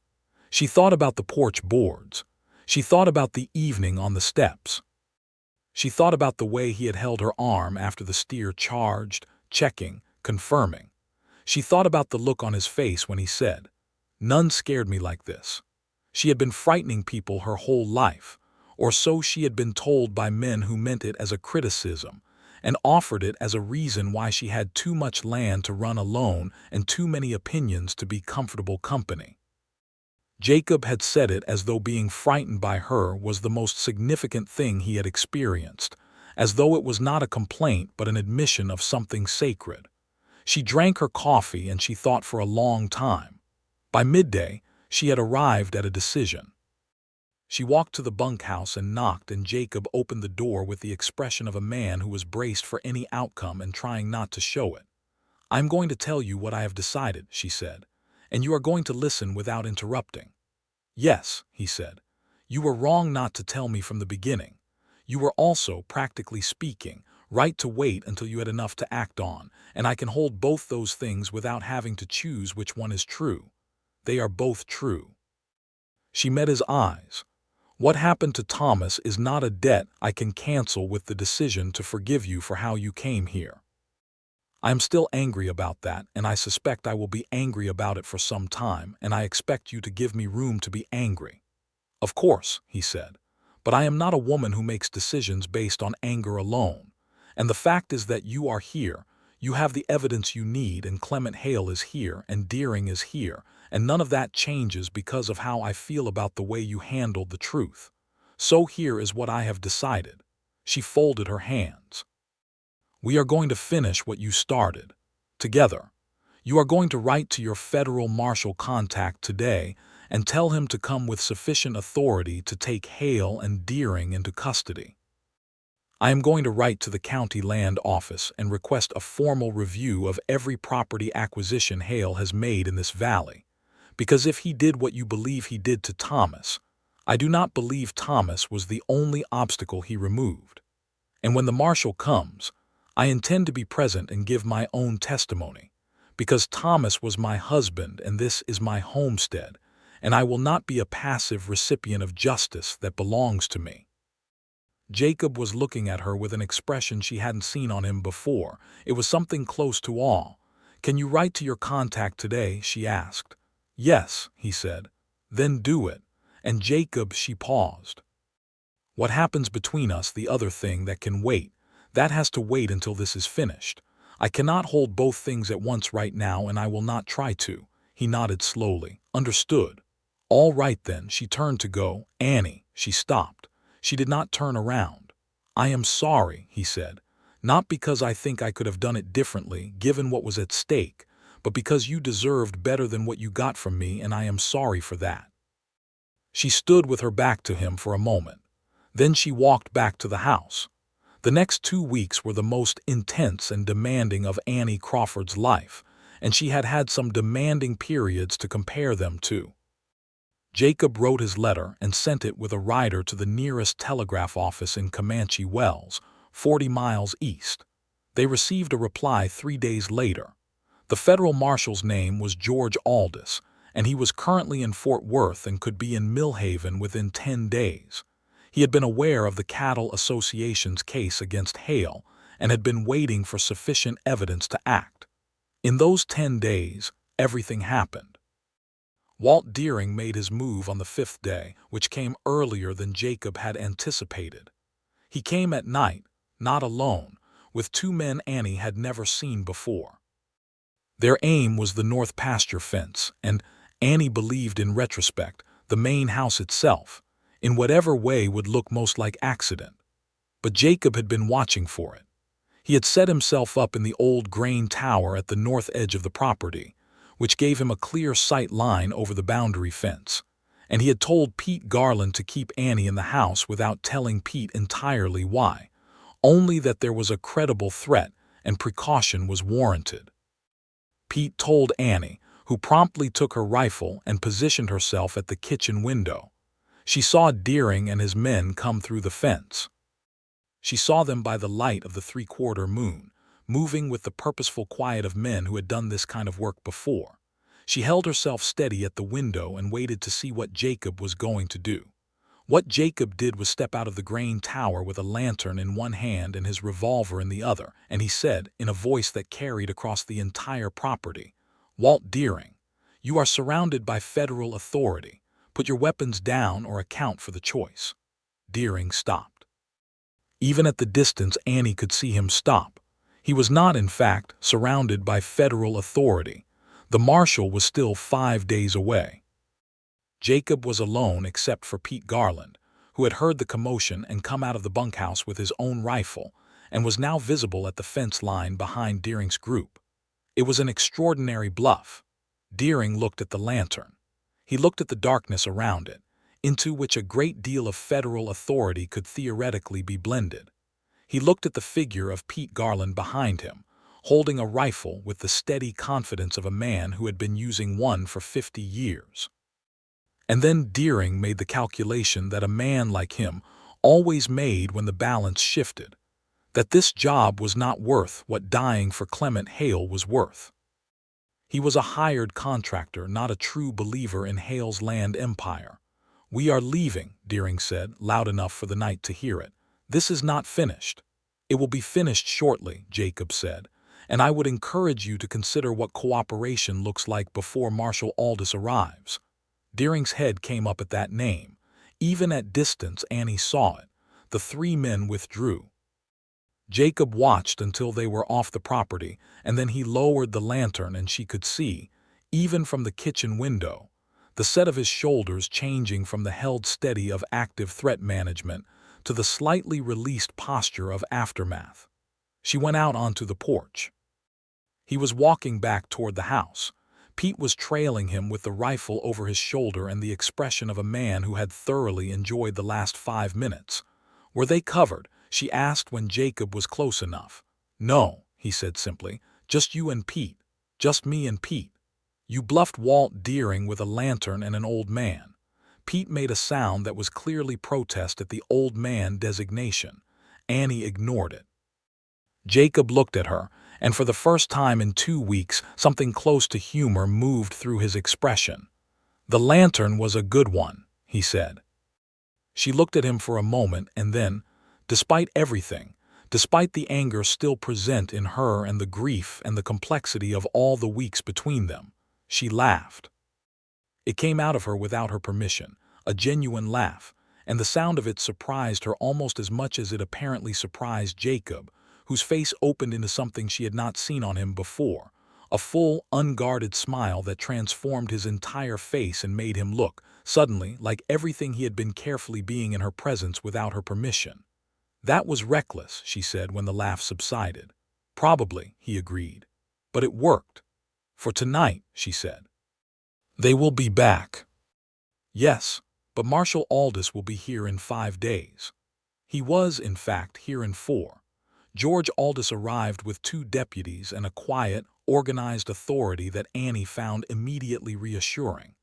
She thought about the porch boards. She thought about the evening on the steps. She thought about the way he had held her arm after the steer charged, checking, confirming. She thought about the look on his face when he said, "None scared me like this." She had been frightening people her whole life, or so she had been told by men who meant it as a criticism, and offered it as a reason why she had too much land to run alone and too many opinions to be comfortable company. Jacob had said it as though being frightened by her was the most significant thing he had experienced, as though it was not a complaint but an admission of something sacred. She drank her coffee and she thought for a long time. By midday, she had arrived at a decision. She walked to the bunkhouse and knocked, and Jacob opened the door with the expression of a man who was braced for any outcome and trying not to show it. "I'm going to tell you what I have decided," she said, "and you are going to listen without interrupting." "Yes," he said. "You were wrong not to tell me from the beginning. You were also, practically speaking, right to wait until you had enough to act on, and I can hold both those things without having to choose which one is true. They are both true." She met his eyes. "What happened to Thomas is not a debt I can cancel with the decision to forgive you for how you came here. I am still angry about that, and I suspect I will be angry about it for some time, and I expect you to give me room to be angry." "Of course," he said, "but I am not a woman who makes decisions based on anger alone, and the fact is that you are here, you have the evidence you need, and Clement Hale is here, and Deering is here, and none of that changes because of how I feel about the way you handled the truth. So here is what I have decided." She folded her hands. "We are going to finish what you started. Together. You are going to write to your federal marshal contact today and tell him to come with sufficient authority to take Hale and Deering into custody. I am going to write to the county land office and request a formal review of every property acquisition Hale has made in this valley, because if he did what you believe he did to Thomas, I do not believe Thomas was the only obstacle he removed. And when the marshal comes, I intend to be present and give my own testimony, because Thomas was my husband and this is my homestead, and I will not be a passive recipient of justice that belongs to me." Jacob was looking at her with an expression she hadn't seen on him before. It was something close to awe. "Can you write to your contact today?" she asked. "Yes," he said. "Then do it." And Jacob, she paused. "What happens between us, the other thing that can wait, that has to wait until this is finished. I cannot hold both things at once right now, and I will not try to." He nodded slowly. "Understood." "All right then." She turned to go. "Annie." She stopped. She did not turn around. "I am sorry," he said. "Not because I think I could have done it differently, given what was at stake, but because you deserved better than what you got from me, and I am sorry for that." She stood with her back to him for a moment. Then she walked back to the house. The next 2 weeks were the most intense and demanding of Annie Crawford's life, and she had had some demanding periods to compare them to. Jacob wrote his letter and sent it with a rider to the nearest telegraph office in Comanche Wells, 40 miles east. They received a reply 3 days later. The federal marshal's name was George Aldis, and he was currently in Fort Worth and could be in Millhaven within 10 days. He had been aware of the Cattle Association's case against Hale and had been waiting for sufficient evidence to act. In those 10 days, everything happened. Walt Deering made his move on the 5th day, which came earlier than Jacob had anticipated. He came at night, not alone, with 2 men Annie had never seen before. Their aim was the north pasture fence, and Annie believed in retrospect, the main house itself, in whatever way would look most like accident. But Jacob had been watching for it. He had set himself up in the old grain tower at the north edge of the property, which gave him a clear sight line over the boundary fence, and he had told Pete Garland to keep Annie in the house without telling Pete entirely why, only that there was a credible threat and precaution was warranted. Pete told Annie, who promptly took her rifle and positioned herself at the kitchen window. She saw Deering and his men come through the fence. She saw them by the light of the 3/4 moon, moving with the purposeful quiet of men who had done this kind of work before. She held herself steady at the window and waited to see what Jacob was going to do. What Jacob did was step out of the grain tower with a lantern in one hand and his revolver in the other, and he said, in a voice that carried across the entire property, "Walt Deering, you are surrounded by federal authority. Put your weapons down or account for the choice." Deering stopped. Even at the distance, Annie could see him stop. He was not, in fact, surrounded by federal authority. The marshal was still 5 days away. Jacob was alone except for Pete Garland, who had heard the commotion and come out of the bunkhouse with his own rifle and was now visible at the fence line behind Deering's group. It was an extraordinary bluff. Deering looked at the lantern. He looked at the darkness around it, into which a great deal of federal authority could theoretically be blended. He looked at the figure of Pete Garland behind him, holding a rifle with the steady confidence of a man who had been using one for 50 years. And then Deering made the calculation that a man like him always made when the balance shifted, that this job was not worth what dying for Clement Hale was worth. He was a hired contractor, not a true believer in Hale's land empire. "We are leaving," Deering said, loud enough for the night to hear it. "This is not finished." "It will be finished shortly," Jacob said, "and I would encourage you to consider what cooperation looks like before Marshal Aldis arrives." Deering's head came up at that name. Even at distance, Annie saw it. The 3 men withdrew. Jacob watched until they were off the property, and then he lowered the lantern and she could see, even from the kitchen window, the set of his shoulders changing from the held steady of active threat management to the slightly released posture of aftermath. She went out onto the porch. He was walking back toward the house. Pete was trailing him with the rifle over his shoulder and the expression of a man who had thoroughly enjoyed the last 5 minutes. "Were they covered?" she asked when Jacob was close enough. "No," he said simply, "just you and Pete. Just me and Pete." "You bluffed Walt Deering with a lantern and an old man." Pete made a sound that was clearly protest at the old man designation. Annie ignored it. Jacob looked at her, and for the first time in 2 weeks, something close to humor moved through his expression. "The lantern was a good one," he said. She looked at him for a moment, and then, despite everything, despite the anger still present in her and the grief and the complexity of all the weeks between them, she laughed. It came out of her without her permission, a genuine laugh, and the sound of it surprised her almost as much as it apparently surprised Jacob, whose face opened into something she had not seen on him before, a full, unguarded smile that transformed his entire face and made him look, suddenly, like everything he had been carefully being in her presence without her permission. "That was reckless," she said when the laugh subsided. "Probably," he agreed. "But it worked. For tonight," she said. "They will be back." "Yes, but Marshal Aldis will be here in 5 days." He was, in fact, here in 4. George Aldis arrived with 2 deputies and a quiet, organized authority that Annie found immediately reassuring.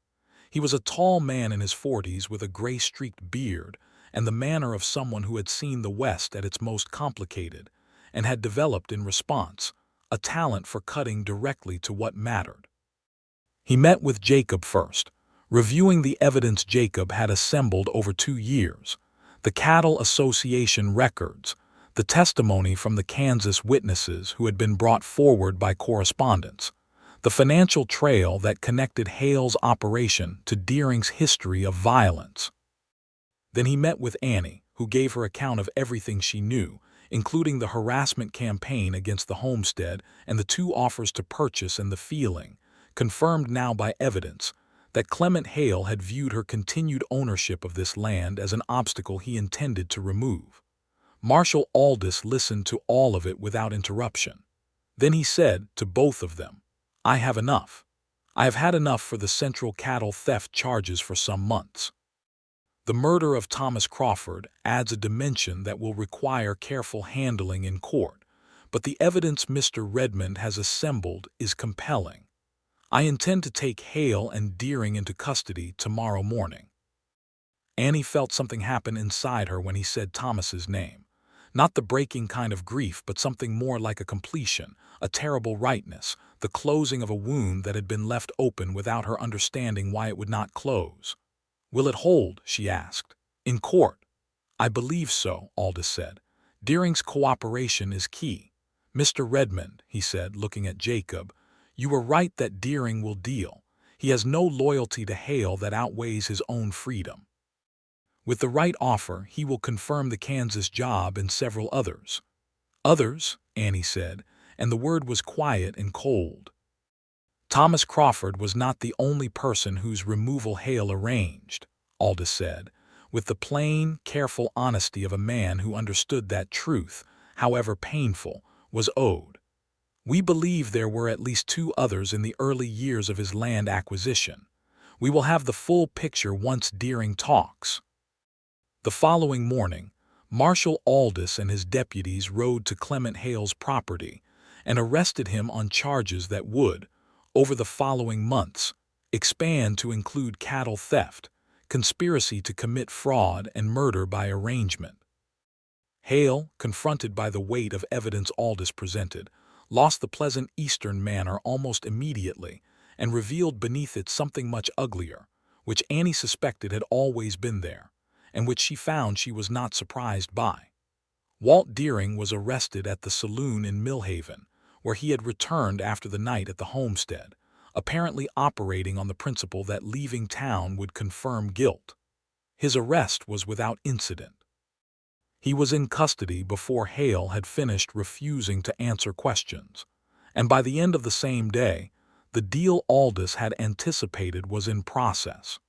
He was a tall man in his 40s with a gray-streaked beard and the manner of someone who had seen the West at its most complicated and had developed in response a talent for cutting directly to what mattered. He met with Jacob first, reviewing the evidence Jacob had assembled over 2 years. The Cattle Association records, the testimony from the Kansas witnesses who had been brought forward by correspondence, the financial trail that connected Hale's operation to Deering's history of violence. Then he met with Annie, who gave her account of everything she knew, including the harassment campaign against the homestead and the 2 offers to purchase, and the feeling, confirmed now by evidence, that Clement Hale had viewed her continued ownership of this land as an obstacle he intended to remove. Marshal Aldous listened to all of it without interruption. Then he said to both of them, "I have enough. I have had enough for the central cattle theft charges for some months. The murder of Thomas Crawford adds a dimension that will require careful handling in court, but the evidence Mr. Redmond has assembled is compelling. I intend to take Hale and Deering into custody tomorrow morning." Annie felt something happen inside her when he said Thomas's name. Not the breaking kind of grief, but something more like a completion, a terrible rightness, the closing of a wound that had been left open without her understanding why it would not close. "Will it hold?" she asked. "In court?" "I believe so," Aldous said. "Deering's cooperation is key. Mr. Redmond," he said, looking at Jacob, "you were right that Deering will deal. He has no loyalty to Hale that outweighs his own freedom. With the right offer, he will confirm the Kansas job and several others." "Others?" Annie said, and the word was quiet and cold. "Thomas Crawford was not the only person whose removal Hale arranged," Aldous said, with the plain, careful honesty of a man who understood that truth, however painful, was owed. "We believe there were at least 2 others in the early years of his land acquisition. We will have the full picture once Deering talks." The following morning, Marshal Aldous and his deputies rode to Clement Hale's property and arrested him on charges that would, over the following months, expand to include cattle theft, conspiracy to commit fraud, and murder by arrangement. Hale, confronted by the weight of evidence Aldous presented, lost the pleasant Eastern manner almost immediately and revealed beneath it something much uglier, which Annie suspected had always been there, and which she found she was not surprised by. Walt Deering was arrested at the saloon in Millhaven, where he had returned after the night at the homestead, apparently operating on the principle that leaving town would confirm guilt. His arrest was without incident. He was in custody before Hale had finished refusing to answer questions, and by the end of the same day, the deal Aldous had anticipated was in process.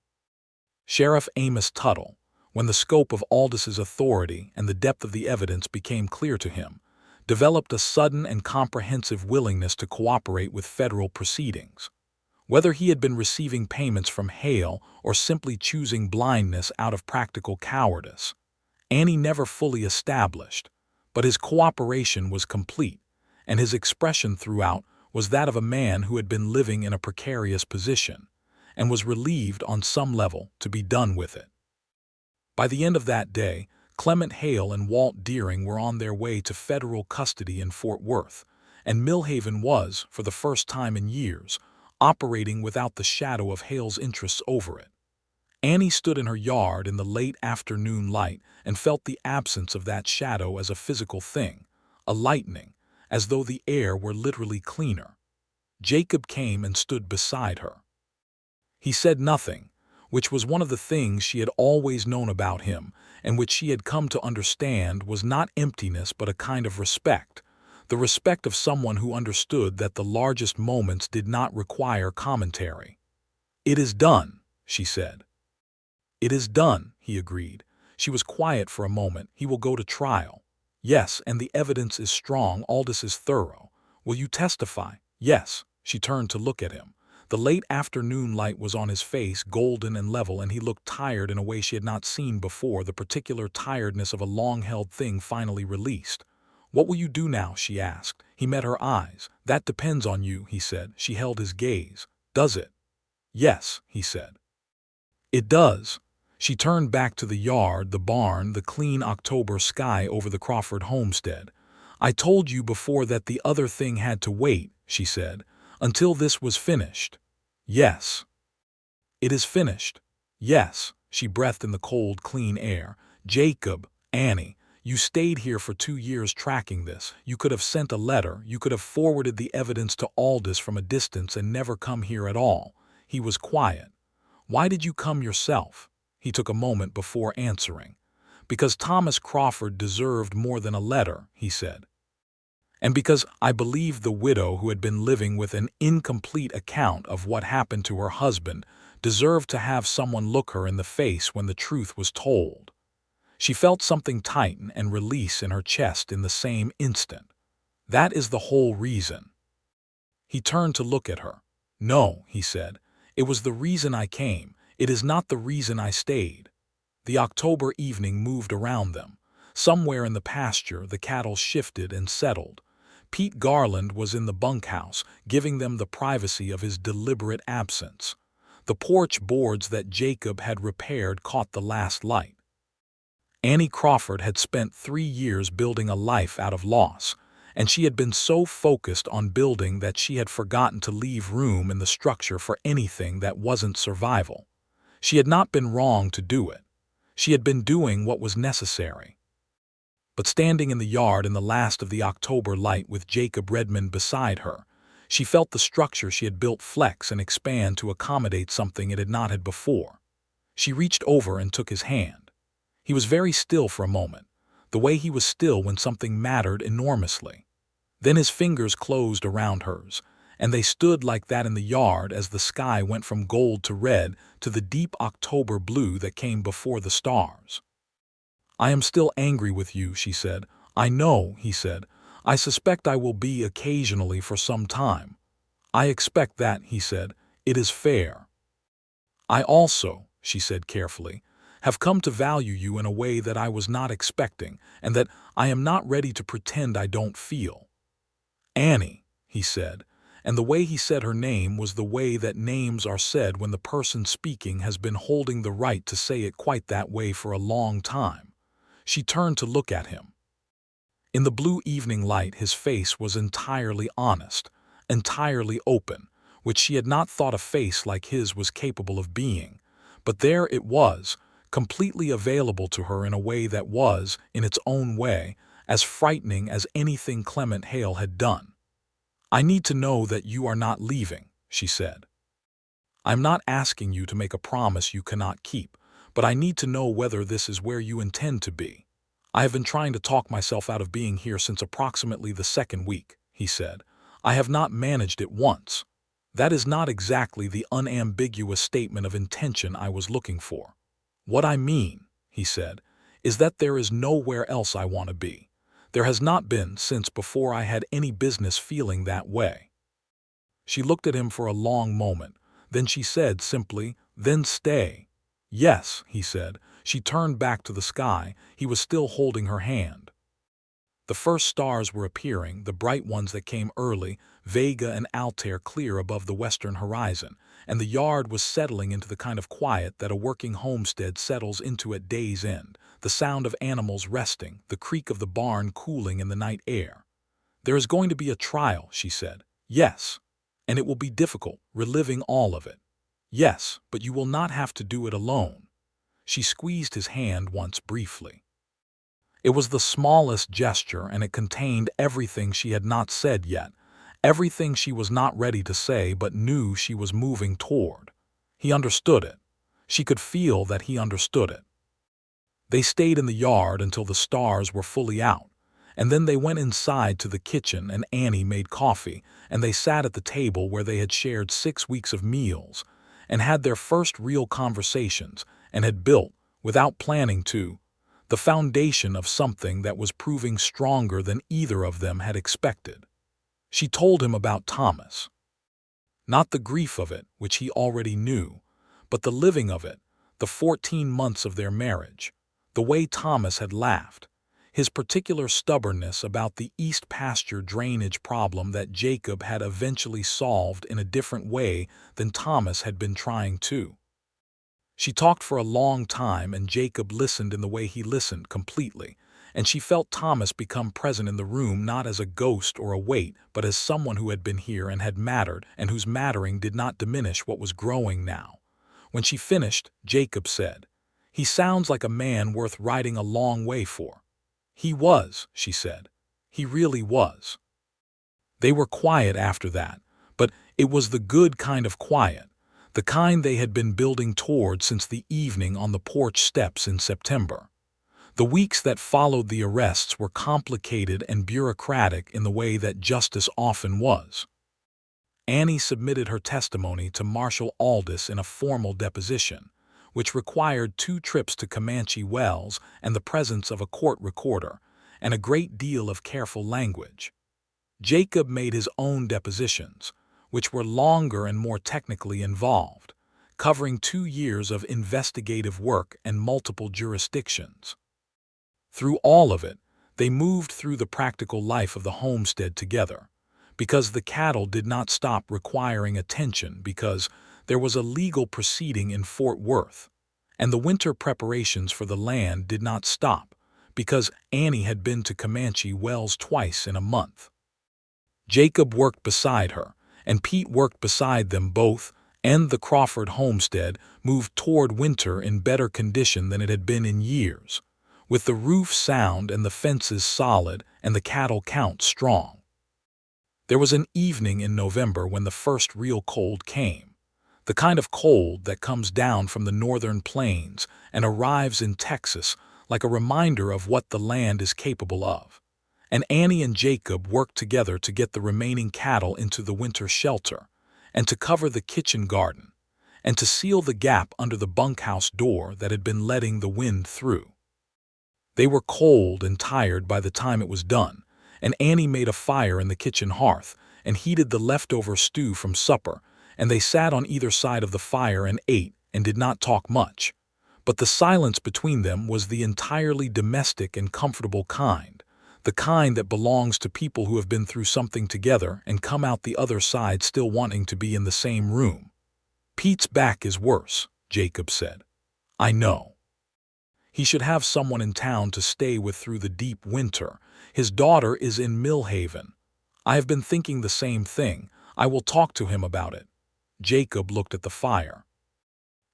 Sheriff Amos Tuttle, when the scope of Aldous' authority and the depth of the evidence became clear to him, developed a sudden and comprehensive willingness to cooperate with federal proceedings. Whether he had been receiving payments from Hale or simply choosing blindness out of practical cowardice, Annie never fully established, but his cooperation was complete, and his expression throughout was that of a man who had been living in a precarious position and was relieved on some level to be done with it. By the end of that day, Clement Hale and Walt Deering were on their way to federal custody in Fort Worth, and Millhaven was, for the first time in years, operating without the shadow of Hale's interests over it. Annie stood in her yard in the late afternoon light and felt the absence of that shadow as a physical thing, a lightening, as though the air were literally cleaner. Jacob came and stood beside her. He said nothing, which was one of the things she had always known about him and which she had come to understand was not emptiness but a kind of respect, the respect of someone who understood that the largest moments did not require commentary. "It is done," she said. "It is done," he agreed. She was quiet for a moment. "He will go to trial." "Yes, and the evidence is strong. Aldous is thorough. Will you testify?" "Yes." She turned to look at him. The late afternoon light was on his face, golden and level, and he looked tired in a way she had not seen before, the particular tiredness of a long-held thing finally released. "What will you do now?" she asked. He met her eyes. "That depends on you," he said. She held his gaze. "Does it?" "Yes," he said. "It does." She turned back to the yard, the barn, the clean October sky over the Crawford homestead. "I told you before that the other thing had to wait," she said, "until this was finished." "Yes." "It is finished." "Yes." She breathed in the cold, clean air. Jacob, Annie, you stayed here for 2 years tracking this. You could have sent a letter. You could have forwarded the evidence to Aldous from a distance and never come here at all. He was quiet. Why did you come yourself? He took a moment before answering. Because Thomas Crawford deserved more than a letter, he said. And because I believed the widow who had been living with an incomplete account of what happened to her husband deserved to have someone look her in the face when the truth was told. She felt something tighten and release in her chest in the same instant. That is the whole reason. He turned to look at her. No, he said. It was the reason I came. It is not the reason I stayed. The October evening moved around them. Somewhere in the pasture, the cattle shifted and settled. Pete Garland was in the bunkhouse, giving them the privacy of his deliberate absence. The porch boards that Jacob had repaired caught the last light. Annie Crawford had spent 3 years building a life out of loss, and she had been so focused on building that she had forgotten to leave room in the structure for anything that wasn't survival. She had not been wrong to do it. She had been doing what was necessary. But standing in the yard in the last of the October light with Jacob Redmond beside her, she felt the structure she had built flex and expand to accommodate something it had not had before. She reached over and took his hand. He was very still for a moment, the way he was still when something mattered enormously. Then his fingers closed around hers, and they stood like that in the yard as the sky went from gold to red to the deep October blue that came before the stars. I am still angry with you, she said. I know, he said. I suspect I will be occasionally for some time. I expect that, he said. It is fair. I also, she said carefully, have come to value you in a way that I was not expecting, and that I am not ready to pretend I don't feel. Annie, he said, and the way he said her name was the way that names are said when the person speaking has been holding the right to say it quite that way for a long time. She turned to look at him. In the blue evening light, his face was entirely honest, entirely open, which she had not thought a face like his was capable of being. But there it was, completely available to her in a way that was, in its own way, as frightening as anything Clement Hale had done. I need to know that you are not leaving, she said. I'm not asking you to make a promise you cannot keep, but I need to know whether this is where you intend to be. I have been trying to talk myself out of being here since approximately the 2nd week, he said. I have not managed it once. That is not exactly the unambiguous statement of intention I was looking for. What I mean, he said, is that there is nowhere else I want to be. There has not been since before I had any business feeling that way. She looked at him for a long moment. Then she said simply, then stay. Yes, he said. She turned back to the sky. He was still holding her hand. The first stars were appearing, the bright ones that came early, Vega and Altair clear above the western horizon, and the yard was settling into the kind of quiet that a working homestead settles into at day's end, the sound of animals resting, the creak of the barn cooling in the night air. There is going to be a trial, she said. Yes, and it will be difficult, reliving all of it. Yes, but you will not have to do it alone. She squeezed his hand once briefly. It was the smallest gesture, and it contained everything she had not said yet, everything she was not ready to say but knew she was moving toward. He understood it. She could feel that he understood it. They stayed in the yard until the stars were fully out, and then they went inside to the kitchen and Annie made coffee, and they sat at the table where they had shared 6 weeks of meals, and had their first real conversations, and had built, without planning to, the foundation of something that was proving stronger than either of them had expected. She told him about Thomas. Not the grief of it, which he already knew, but the living of it, the 14 months of their marriage, the way Thomas had laughed, his particular stubbornness about the east pasture drainage problem that Jacob had eventually solved in a different way than Thomas had been trying to. She talked for a long time, and Jacob listened in the way he listened completely, and she felt Thomas become present in the room not as a ghost or a weight, but as someone who had been here and had mattered, and whose mattering did not diminish what was growing now. When she finished, Jacob said, He sounds like a man worth riding a long way for." "He was," she said. "He really was." They were quiet after that, but it was the good kind of quiet, the kind they had been building toward since the evening on the porch steps in September. The weeks that followed the arrests were complicated and bureaucratic in the way that justice often was. Annie submitted her testimony to Marshal Aldis in a formal deposition, which required 2 trips to Comanche Wells and the presence of a court recorder, and a great deal of careful language. Jacob made his own depositions, which were longer and more technically involved, covering 2 years of investigative work and multiple jurisdictions. Through all of it, they moved through the practical life of the homestead together, because the cattle did not stop requiring attention because there was a legal proceeding in Fort Worth, and the winter preparations for the land did not stop because Annie had been to Comanche Wells twice in a month. Jacob worked beside her, and Pete worked beside them both, and the Crawford homestead moved toward winter in better condition than it had been in years, with the roof sound and the fences solid and the cattle count strong. There was an evening in November when the first real cold came, the kind of cold that comes down from the northern plains and arrives in Texas like a reminder of what the land is capable of. And Annie and Jacob worked together to get the remaining cattle into the winter shelter, and to cover the kitchen garden, and to seal the gap under the bunkhouse door that had been letting the wind through. They were cold and tired by the time it was done, and Annie made a fire in the kitchen hearth and heated the leftover stew from supper, and they sat on either side of the fire and ate and did not talk much. But the silence between them was the entirely domestic and comfortable kind, the kind that belongs to people who have been through something together and come out the other side still wanting to be in the same room. "Pete's back is worse," Jacob said. "I know. He should have someone in town to stay with through the deep winter. His daughter is in Millhaven. I have been thinking the same thing. I will talk to him about it." Jacob looked at the fire.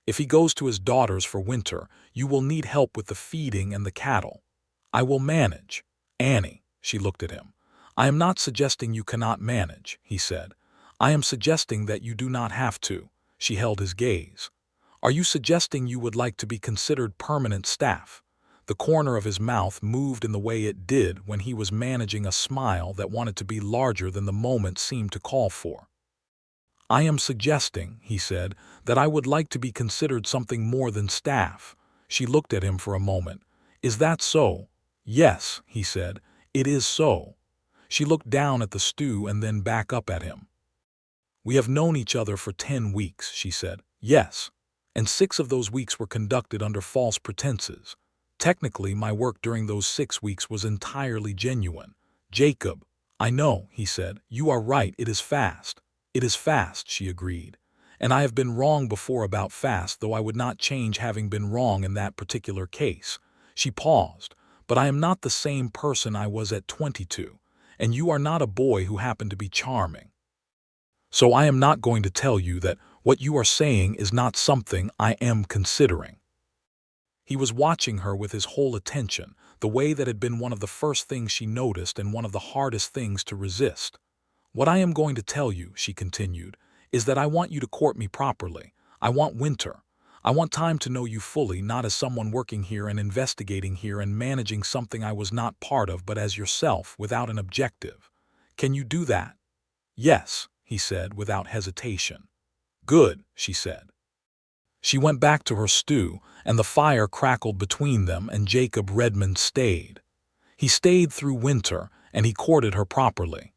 "If he goes to his daughter's for winter, you will need help with the feeding and the cattle." "I will manage." "Annie," she looked at him. "I am not suggesting you cannot manage," he said. "I am suggesting that you do not have to." She held his gaze. "Are you suggesting you would like to be considered permanent staff?" The corner of his mouth moved in the way it did when he was managing a smile that wanted to be larger than the moment seemed to call for. "I am suggesting," he said, "that I would like to be considered something more than staff." She looked at him for a moment. "Is that so?" "Yes," he said, "it is so." She looked down at the stew and then back up at him. "We have known each other for 10 weeks, she said. "Yes. And 6 of those weeks were conducted under false pretenses. Technically, my work during those 6 weeks was entirely genuine." "Jacob." "I know," he said. "You are right, it is fast." "It is fast," she agreed. "And I have been wrong before about fast, though I would not change having been wrong in that particular case." She paused. "But I am not the same person I was at 22, and you are not a boy who happened to be charming. So I am not going to tell you that what you are saying is not something I am considering." He was watching her with his whole attention, the way that had been one of the first things she noticed and one of the hardest things to resist. "What I am going to tell you," she continued, "is that I want you to court me properly. I want winter. I want time to know you fully, not as someone working here and investigating here and managing something I was not part of, but as yourself, without an objective. Can you do that?" "Yes," he said without hesitation. "Good," she said. She went back to her stew, and the fire crackled between them, and Jacob Redmond stayed. He stayed through winter, and he courted her properly.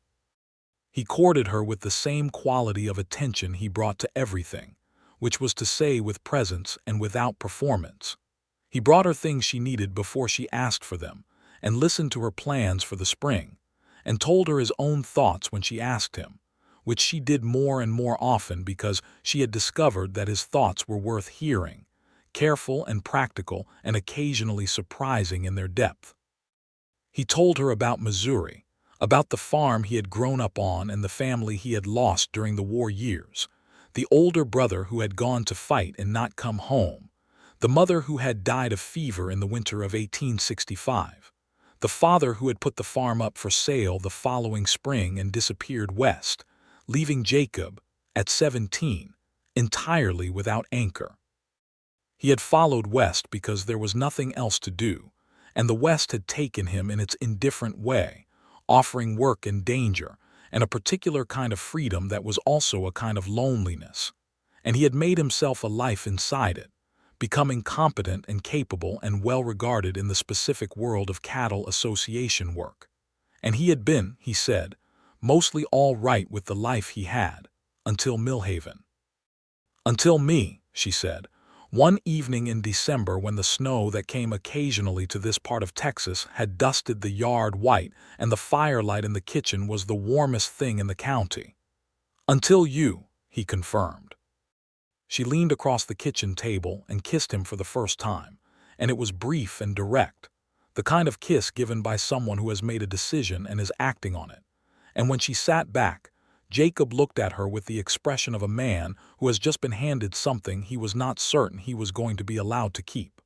He courted her with the same quality of attention he brought to everything, which was to say with presence and without performance. He brought her things she needed before she asked for them, and listened to her plans for the spring, and told her his own thoughts when she asked him, which she did more and more often because she had discovered that his thoughts were worth hearing, careful and practical and occasionally surprising in their depth. He told her about Missouri, about the farm he had grown up on and the family he had lost during the war years, the older brother who had gone to fight and not come home, The mother who had died of fever in the winter of 1865. The father who had put the farm up for sale the following spring and disappeared west, leaving Jacob, at 17, entirely without anchor. He had followed west because there was nothing else to do, and the west had taken him in its indifferent way, offering work and danger, and a particular kind of freedom that was also a kind of loneliness. And he had made himself a life inside it, becoming competent and capable and well-regarded in the specific world of cattle association work. And he had been, he said, mostly all right with the life he had, until Millhaven. Until me, she said, one evening in December when the snow that came occasionally to this part of Texas had dusted the yard white and the firelight in the kitchen was the warmest thing in the county. Until you, he confirmed. She leaned across the kitchen table and kissed him for the first time, and it was brief and direct, the kind of kiss given by someone who has made a decision and is acting on it. And when she sat back, Jacob looked at her with the expression of a man who has just been handed something he was not certain he was going to be allowed to keep.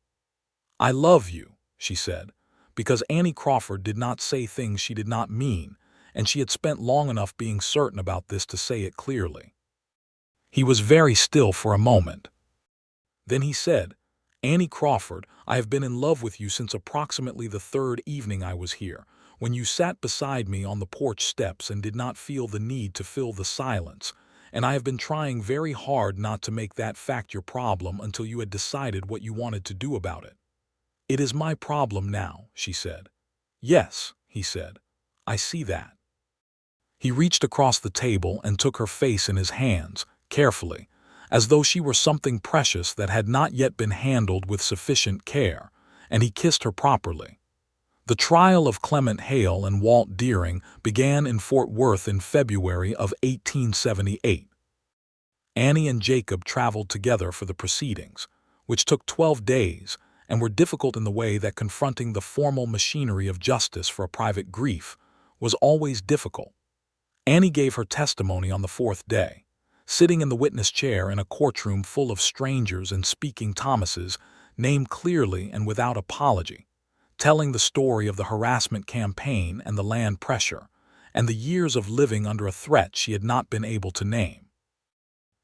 "I love you," she said, because Annie Crawford did not say things she did not mean, and she had spent long enough being certain about this to say it clearly. He was very still for a moment. Then he said, "Annie Crawford, I have been in love with you since approximately the third evening I was here, when you sat beside me on the porch steps and did not feel the need to fill the silence, and I have been trying very hard not to make that fact your problem until you had decided what you wanted to do about it." "It is my problem now," she said. "Yes," he said, "I see that." He reached across the table and took her face in his hands, carefully, as though she were something precious that had not yet been handled with sufficient care, and he kissed her properly. The trial of Clement Hale and Walt Deering began in Fort Worth in February of 1878. Annie and Jacob traveled together for the proceedings, which took 12 days and were difficult in the way that confronting the formal machinery of justice for a private grief was always difficult. Annie gave her testimony on the fourth day, sitting in the witness chair in a courtroom full of strangers and speaking Thomases, named clearly and without apology, telling the story of the harassment campaign and the land pressure, and the years of living under a threat she had not been able to name.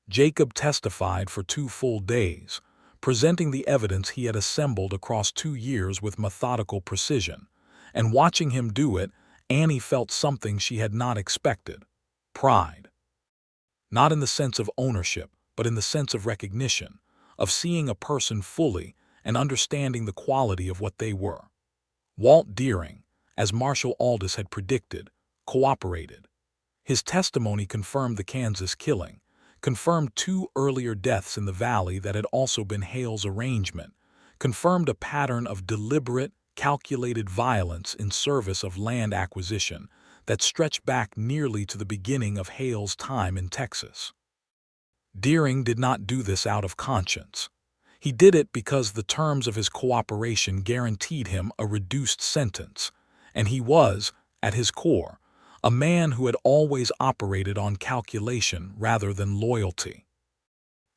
Jacob testified for 2 full days, presenting the evidence he had assembled across 2 years with methodical precision, and watching him do it, Annie felt something she had not expected: pride. Not in the sense of ownership, but in the sense of recognition, of seeing a person fully and understanding the quality of what they were. Walt Deering, as Marshall Aldis had predicted, cooperated. His testimony confirmed the Kansas killing, confirmed 2 earlier deaths in the valley that had also been Hale's arrangement, confirmed a pattern of deliberate, calculated violence in service of land acquisition that stretched back nearly to the beginning of Hale's time in Texas. Deering did not do this out of conscience. He did it because the terms of his cooperation guaranteed him a reduced sentence, and he was, at his core, a man who had always operated on calculation rather than loyalty.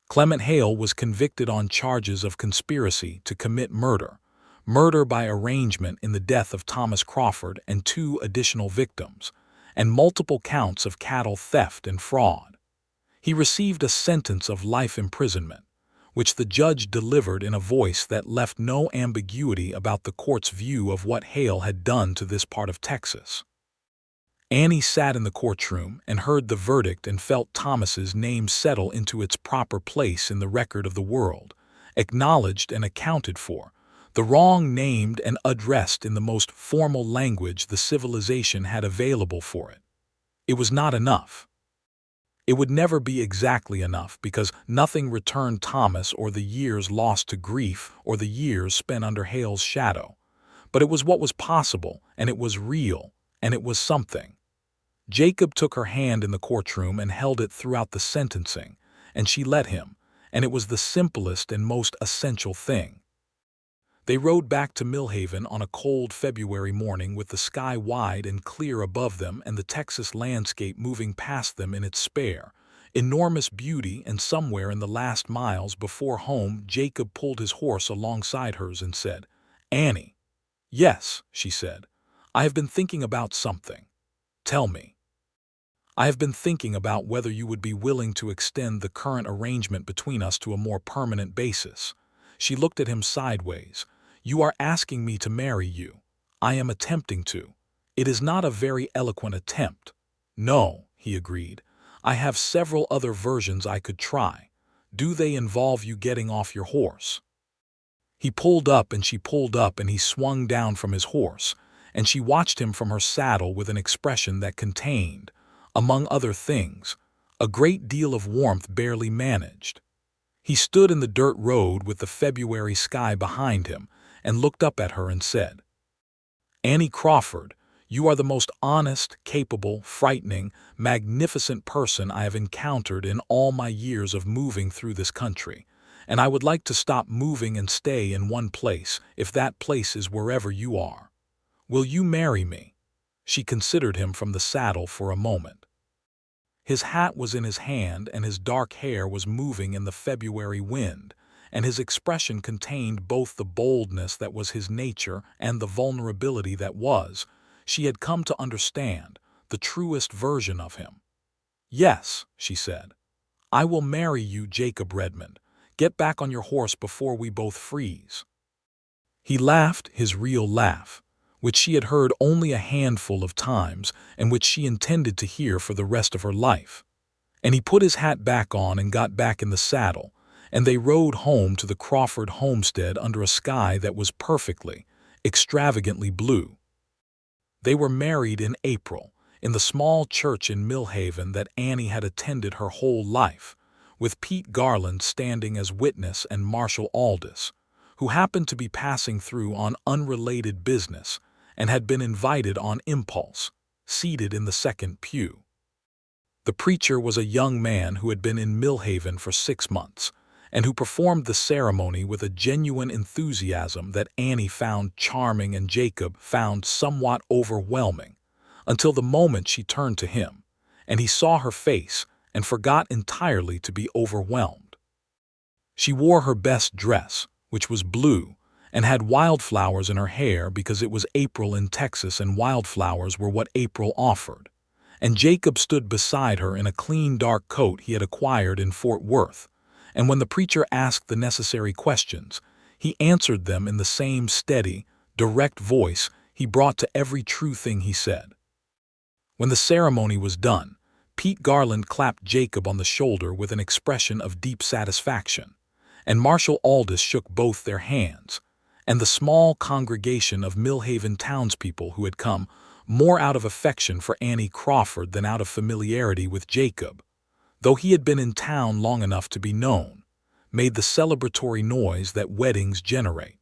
Clement Hale was convicted on charges of conspiracy to commit murder, murder by arrangement in the death of Thomas Crawford and 2 additional victims, and multiple counts of cattle theft and fraud. He received a sentence of life imprisonment, which the judge delivered in a voice that left no ambiguity about the court's view of what Hale had done to this part of Texas. Annie sat in the courtroom and heard the verdict and felt Thomas's name settle into its proper place in the record of the world, acknowledged and accounted for, the wrong named and addressed in the most formal language the civilization had available for it. It was not enough. It would never be exactly enough because nothing returned Thomas or the years lost to grief or the years spent under Hale's shadow. But it was what was possible, and it was real, and it was something. Jacob took her hand in the courtroom and held it throughout the sentencing, and she let him, and it was the simplest and most essential thing. They rode back to Millhaven on a cold February morning with the sky wide and clear above them and the Texas landscape moving past them in its spare, enormous beauty, and somewhere in the last miles before home, Jacob pulled his horse alongside hers and said, "Annie." "Yes," she said. "I have been thinking about something." "Tell me." "I have been thinking about whether you would be willing to extend the current arrangement between us to a more permanent basis." She looked at him sideways. "You are asking me to marry you. I am attempting to. It is not a very eloquent attempt." "No," he agreed. "I have several other versions I could try. Do they involve you getting off your horse?" He pulled up and she pulled up, and he swung down from his horse, and she watched him from her saddle with an expression that contained, among other things, a great deal of warmth barely managed. He stood in the dirt road with the February sky behind him and looked up at her and said, "Annie Crawford, you are the most honest, capable, frightening, magnificent person I have encountered in all my years of moving through this country, and I would like to stop moving and stay in one place, if that place is wherever you are. Will you marry me?" She considered him from the saddle for a moment. His hat was in his hand, and his dark hair was moving in the February wind, and his expression contained both the boldness that was his nature and the vulnerability that was, she had come to understand, the truest version of him. "Yes," she said. "I will marry you, Jacob Redmond. Get back on your horse before we both freeze." He laughed his real laugh, which she had heard only a handful of times and which she intended to hear for the rest of her life. And he put his hat back on and got back in the saddle, and they rode home to the Crawford homestead under a sky that was perfectly, extravagantly blue. They were married in April, in the small church in Millhaven that Annie had attended her whole life, with Pete Garland standing as witness and Marshall Aldis, who happened to be passing through on unrelated business and had been invited on impulse, seated in the second pew. The preacher was a young man who had been in Millhaven for 6 months, and who performed the ceremony with a genuine enthusiasm that Annie found charming and Jacob found somewhat overwhelming, until the moment she turned to him, and he saw her face and forgot entirely to be overwhelmed. She wore her best dress, which was blue, and had wildflowers in her hair because it was April in Texas and wildflowers were what April offered. And Jacob stood beside her in a clean dark coat he had acquired in Fort Worth, and when the preacher asked the necessary questions, he answered them in the same steady, direct voice he brought to every true thing he said. When the ceremony was done, Pete Garland clapped Jacob on the shoulder with an expression of deep satisfaction, and Marshall Aldis shook both their hands, and the small congregation of Millhaven townspeople who had come, more out of affection for Annie Crawford than out of familiarity with Jacob, though he had been in town long enough to be known, made the celebratory noise that weddings generate.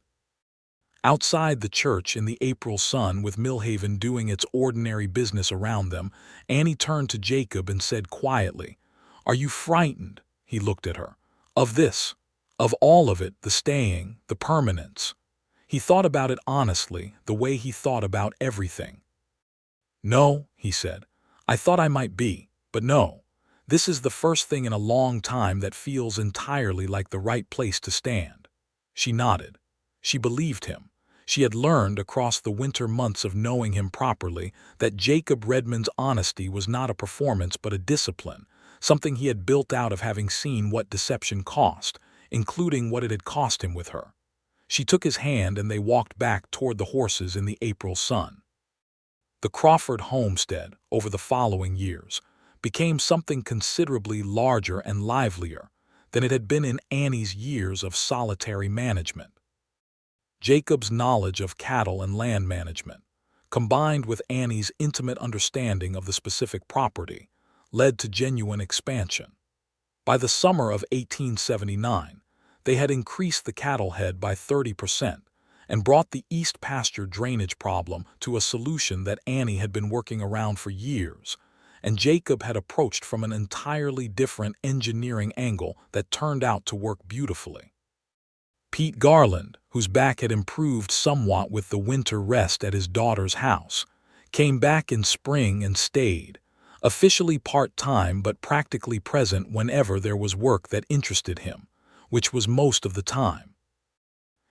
Outside the church in the April sun, with Millhaven doing its ordinary business around them, Annie turned to Jacob and said quietly, "Are you frightened?" He looked at her. "Of this? Of all of it, the staying, the permanence?" He thought about it honestly, the way he thought about everything. "No," he said. "I thought I might be, but no. This is the first thing in a long time that feels entirely like the right place to stand." She nodded. She believed him. She had learned across the winter months of knowing him properly that Jacob Redmond's honesty was not a performance but a discipline, something he had built out of having seen what deception cost, including what it had cost him with her. She took his hand and they walked back toward the horses in the April sun. The Crawford homestead, over the following years, became something considerably larger and livelier than it had been in Annie's years of solitary management. Jacob's knowledge of cattle and land management, combined with Annie's intimate understanding of the specific property, led to genuine expansion. By the summer of 1879, they had increased the cattle head by 30% and brought the east pasture drainage problem to a solution that Annie had been working around for years, and Jacob had approached from an entirely different engineering angle that turned out to work beautifully. Pete Garland, whose back had improved somewhat with the winter rest at his daughter's house, came back in spring and stayed, officially part-time but practically present whenever there was work that interested him, which was most of the time.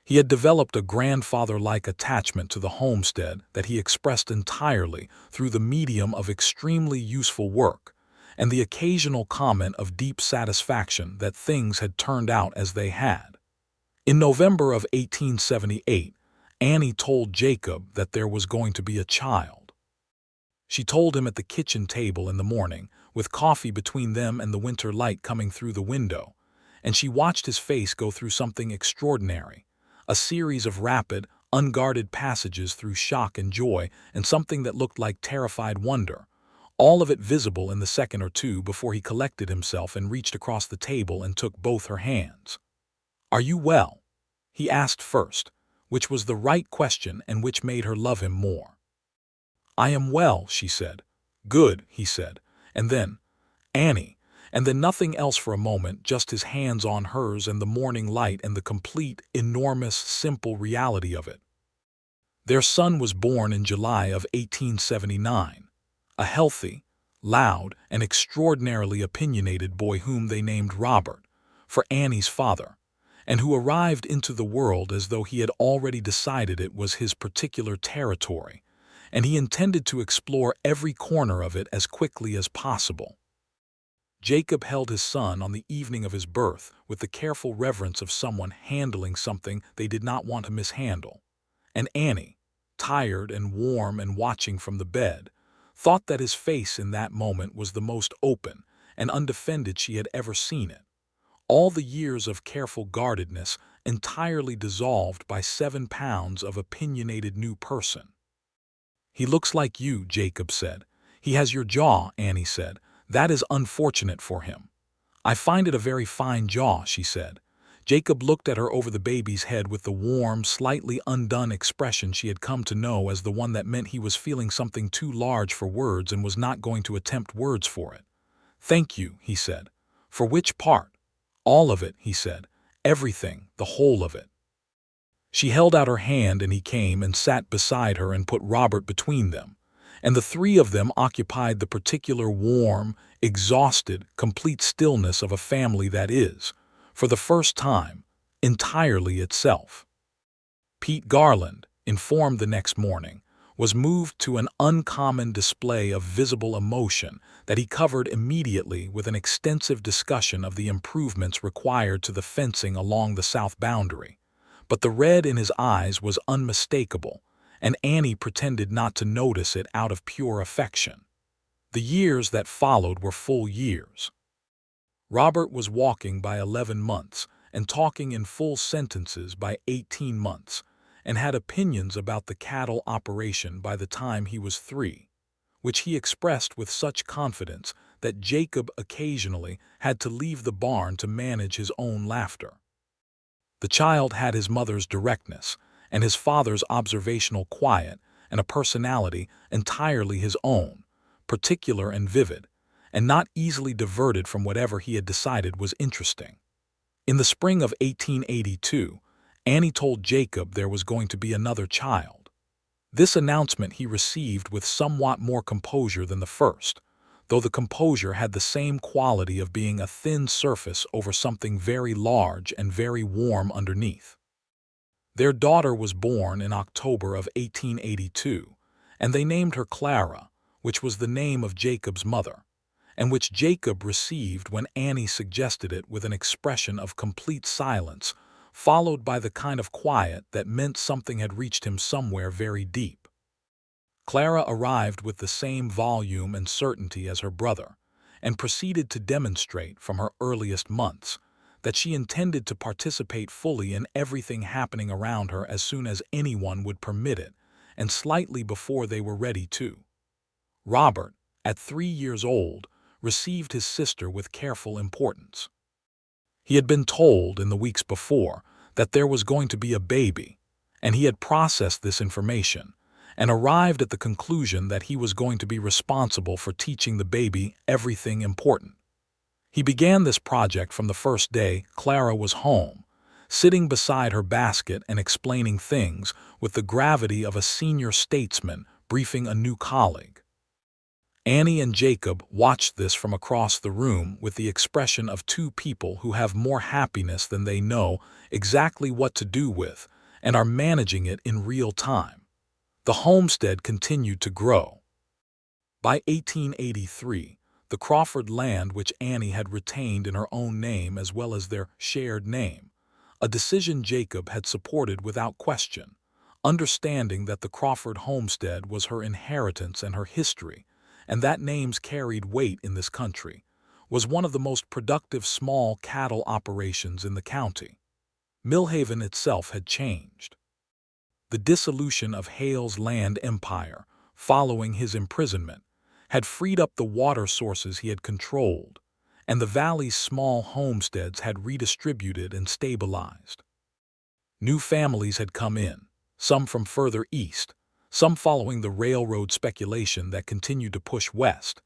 He had developed a grandfather-like attachment to the homestead that he expressed entirely through the medium of extremely useful work and the occasional comment of deep satisfaction that things had turned out as they had. In November of 1878, Annie told Jacob that there was going to be a child. She told him at the kitchen table in the morning, with coffee between them and the winter light coming through the window, and she watched his face go through something extraordinary, a series of rapid, unguarded passages through shock and joy and something that looked like terrified wonder, all of it visible in the second or two before he collected himself and reached across the table and took both her hands. "Are you well?" he asked first, which was the right question and which made her love him more. "I am well," she said. "Good," he said, and then, "Annie," and then nothing else for a moment, just his hands on hers and the morning light and the complete, enormous, simple reality of it. Their son was born in July of 1879, a healthy, loud, and extraordinarily opinionated boy whom they named Robert, for Annie's father, and who arrived into the world as though he had already decided it was his particular territory, and he intended to explore every corner of it as quickly as possible. Jacob held his son on the evening of his birth with the careful reverence of someone handling something they did not want to mishandle, and Annie, tired and warm and watching from the bed, thought that his face in that moment was the most open and undefended she had ever seen it. All the years of careful guardedness entirely dissolved by 7 pounds of opinionated new person. "He looks like you," Jacob said. "He has your jaw," Annie said. "That is unfortunate for him." "I find it a very fine jaw," she said. Jacob looked at her over the baby's head with the warm, slightly undone expression she had come to know as the one that meant he was feeling something too large for words and was not going to attempt words for it. "Thank you," he said. "For which part?" "All of it," he said. "Everything, the whole of it." She held out her hand and he came and sat beside her and put Robert between them, and the three of them occupied the particular warm, exhausted, complete stillness of a family that is, for the first time, entirely itself. Pete Garland, informed the next morning, was moved to an uncommon display of visible emotion that he covered immediately with an extensive discussion of the improvements required to the fencing along the south boundary. But the red in his eyes was unmistakable, and Annie pretended not to notice it out of pure affection. The years that followed were full years. Robert was walking by 11 months and talking in full sentences by 18 months, and had opinions about the cattle operation by the time he was 3, which he expressed with such confidence that Jacob occasionally had to leave the barn to manage his own laughter. The child had his mother's directness and his father's observational quiet and a personality entirely his own, particular and vivid, and not easily diverted from whatever he had decided was interesting. In the spring of 1882, Annie told Jacob there was going to be another child. This announcement he received with somewhat more composure than the first, though the composure had the same quality of being a thin surface over something very large and very warm underneath. Their daughter was born in October of 1882, and they named her Clara, which was the name of Jacob's mother, and which Jacob received when Annie suggested it with an expression of complete silence, followed by the kind of quiet that meant something had reached him somewhere very deep. Clara arrived with the same volume and certainty as her brother, and proceeded to demonstrate from her earliest months that she intended to participate fully in everything happening around her as soon as anyone would permit it, and slightly before they were ready to. Robert, at 3 years old, received his sister with careful importance. He had been told in the weeks before that there was going to be a baby, and he had processed this information and arrived at the conclusion that he was going to be responsible for teaching the baby everything important. He began this project from the first day Clara was home, sitting beside her basket and explaining things with the gravity of a senior statesman briefing a new colleague. Annie and Jacob watched this from across the room with the expression of two people who have more happiness than they know exactly what to do with and are managing it in real time. The homestead continued to grow. By 1883, the Crawford land which Annie had retained in her own name as well as their shared name, a decision Jacob had supported without question, understanding that the Crawford homestead was her inheritance and her history, and that names carried weight in this country, was one of the most productive small cattle operations in the county. Millhaven itself had changed. The dissolution of Hale's land empire, following his imprisonment, had freed up the water sources he had controlled, and the valley's small homesteads had redistributed and stabilized. New families had come in, some from further east, some following the railroad speculation that continued to push west,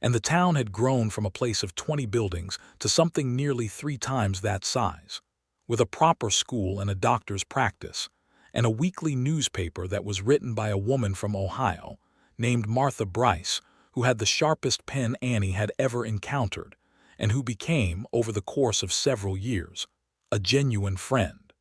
and the town had grown from a place of 20 buildings to something nearly 3 times that size, with a proper school and a doctor's practice, and a weekly newspaper that was written by a woman from Ohio, named Martha Bryce, who had the sharpest pen Annie had ever encountered, and who became, over the course of several years, a genuine friend.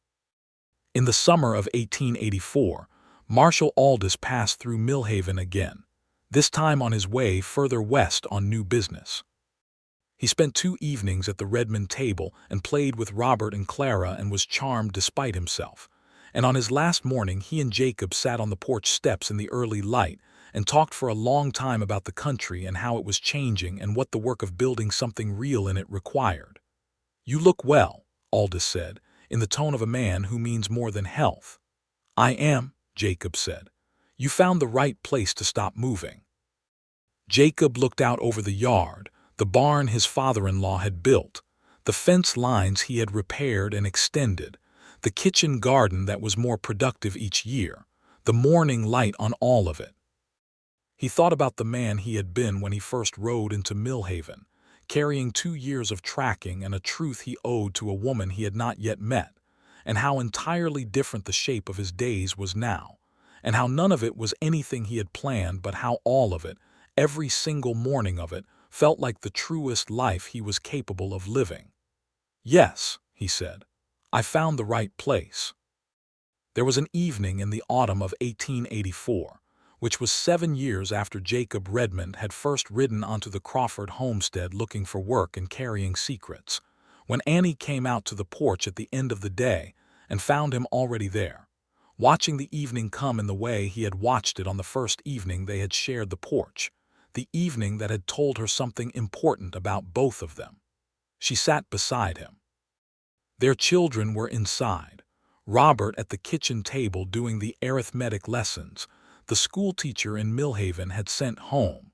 In the summer of 1884, Marshal Aldous passed through Millhaven again, this time on his way further west on new business. He spent 2 evenings at the Redmond table and played with Robert and Clara and was charmed despite himself, and on his last morning he and Jacob sat on the porch steps in the early light and talked for a long time about the country and how it was changing and what the work of building something real in it required. "You look well," Aldous said, in the tone of a man who means more than health. "I am," Jacob said. "You found the right place to stop moving." Jacob looked out over the yard, the barn his father-in-law had built, the fence lines he had repaired and extended, the kitchen garden that was more productive each year, the morning light on all of it. He thought about the man he had been when he first rode into Millhaven, carrying 2 years of tracking and a truth he owed to a woman he had not yet met, and how entirely different the shape of his days was now, and how none of it was anything he had planned, but how all of it, every single morning of it, felt like the truest life he was capable of living. "Yes," he said, "I found the right place." There was an evening in the autumn of 1884, which was 7 years after Jacob Redmond had first ridden onto the Crawford homestead looking for work and carrying secrets, when Annie came out to the porch at the end of the day and found him already there, watching the evening come in the way he had watched it on the first evening they had shared the porch, the evening that had told her something important about both of them. She sat beside him. Their children were inside, Robert at the kitchen table doing the arithmetic lessons the schoolteacher in Millhaven had sent home,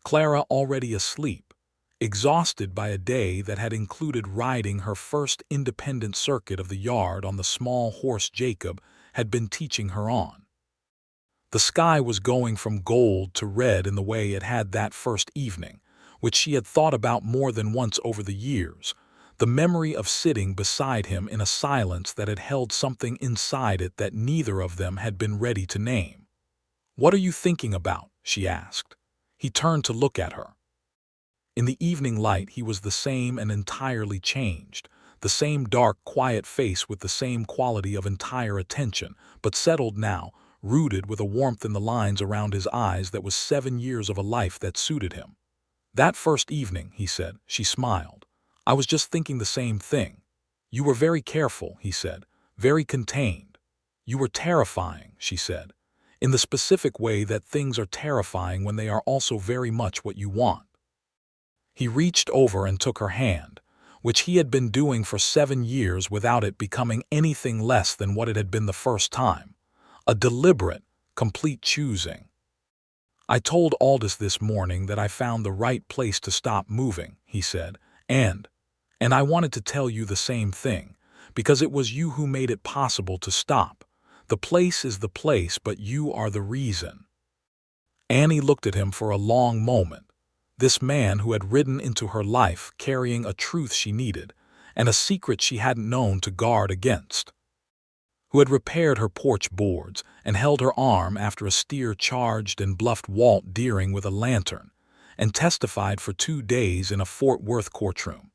Clara already asleep, exhausted by a day that had included riding her first independent circuit of the yard on the small horse Jacob had been teaching her on. The sky was going from gold to red in the way it had that first evening, which she had thought about more than once over the years, the memory of sitting beside him in a silence that had held something inside it that neither of them had been ready to name. "What are you thinking about?" she asked. He turned to look at her. In the evening light he was the same and entirely changed, the same dark, quiet face with the same quality of entire attention, but settled now, rooted with a warmth in the lines around his eyes that was 7 years of a life that suited him. "That first evening," he said. She smiled. "I was just thinking the same thing. You were very careful," he said, "very contained. You were terrifying," she said, "in the specific way that things are terrifying when they are also very much what you want." He reached over and took her hand, which he had been doing for 7 years without it becoming anything less than what it had been the first time, a deliberate, complete choosing. "I told Aldous this morning that I found the right place to stop moving," he said, and I wanted to tell you the same thing, because it was you who made it possible to stop. The place is the place, but you are the reason." Annie looked at him for a long moment, this man who had ridden into her life carrying a truth she needed, and a secret she hadn't known to guard against, who had repaired her porch boards and held her arm after a steer charged and bluffed Walt Deering with a lantern, and testified for 2 days in a Fort Worth courtroom,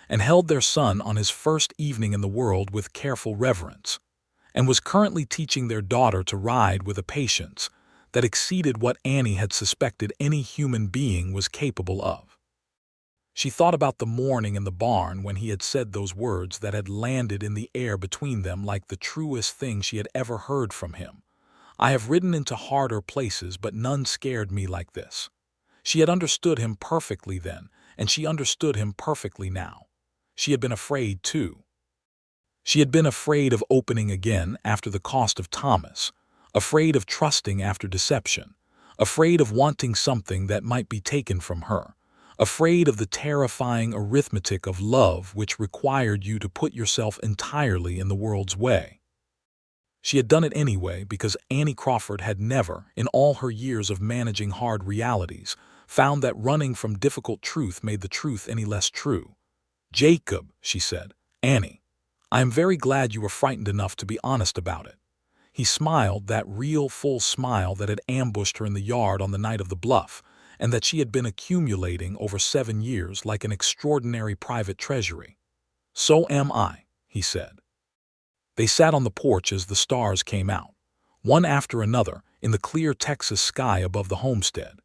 and held their son on his first evening in the world with careful reverence, and was currently teaching their daughter to ride with a patience that exceeded what Annie had suspected any human being was capable of. She thought about the morning in the barn when he had said those words that had landed in the air between them like the truest thing she had ever heard from him. "I have ridden into harder places, but none scared me like this." She had understood him perfectly then, and she understood him perfectly now. She had been afraid, too. She had been afraid of opening again after the cost of Thomas, afraid of trusting after deception, afraid of wanting something that might be taken from her, afraid of the terrifying arithmetic of love which required you to put yourself entirely in the world's way. She had done it anyway because Annie Crawford had never, in all her years of managing hard realities, found that running from difficult truth made the truth any less true. "Jacob," she said, "Annie, I am very glad you were frightened enough to be honest about it." He smiled, that real, full smile that had ambushed her in the yard on the night of the bluff, and that she had been accumulating over 7 years like an extraordinary private treasury. "So am I," he said. They sat on the porch as the stars came out, one after another, in the clear Texas sky above the homestead.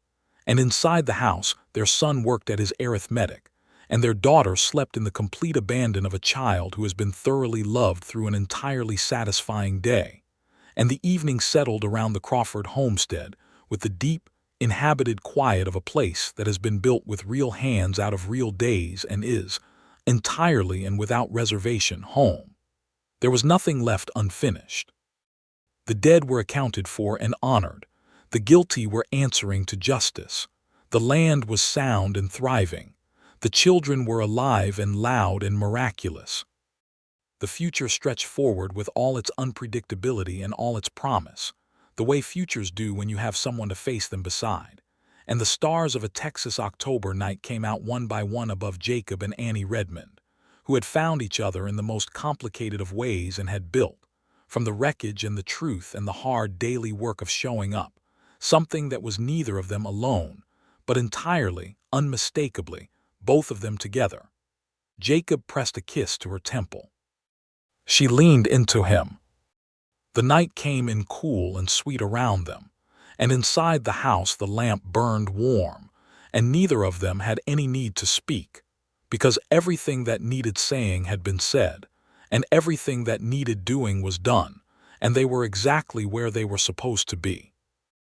And inside the house, their son worked at his arithmetic, and their daughter slept in the complete abandon of a child who has been thoroughly loved through an entirely satisfying day. And the evening settled around the Crawford homestead with the deep, inhabited quiet of a place that has been built with real hands out of real days and is, entirely and without reservation, home. There was nothing left unfinished. The dead were accounted for and honored. The guilty were answering to justice. The land was sound and thriving. The children were alive and loud and miraculous. The future stretched forward with all its unpredictability and all its promise, the way futures do when you have someone to face them beside. And the stars of a Texas October night came out one by one above Jacob and Annie Redmond, who had found each other in the most complicated of ways and had built, from the wreckage and the truth and the hard daily work of showing up, something that was neither of them alone, but entirely, unmistakably, both of them together. Jacob pressed a kiss to her temple. She leaned into him. The night came in cool and sweet around them, and inside the house the lamp burned warm, and neither of them had any need to speak, because everything that needed saying had been said, and everything that needed doing was done, and they were exactly where they were supposed to be.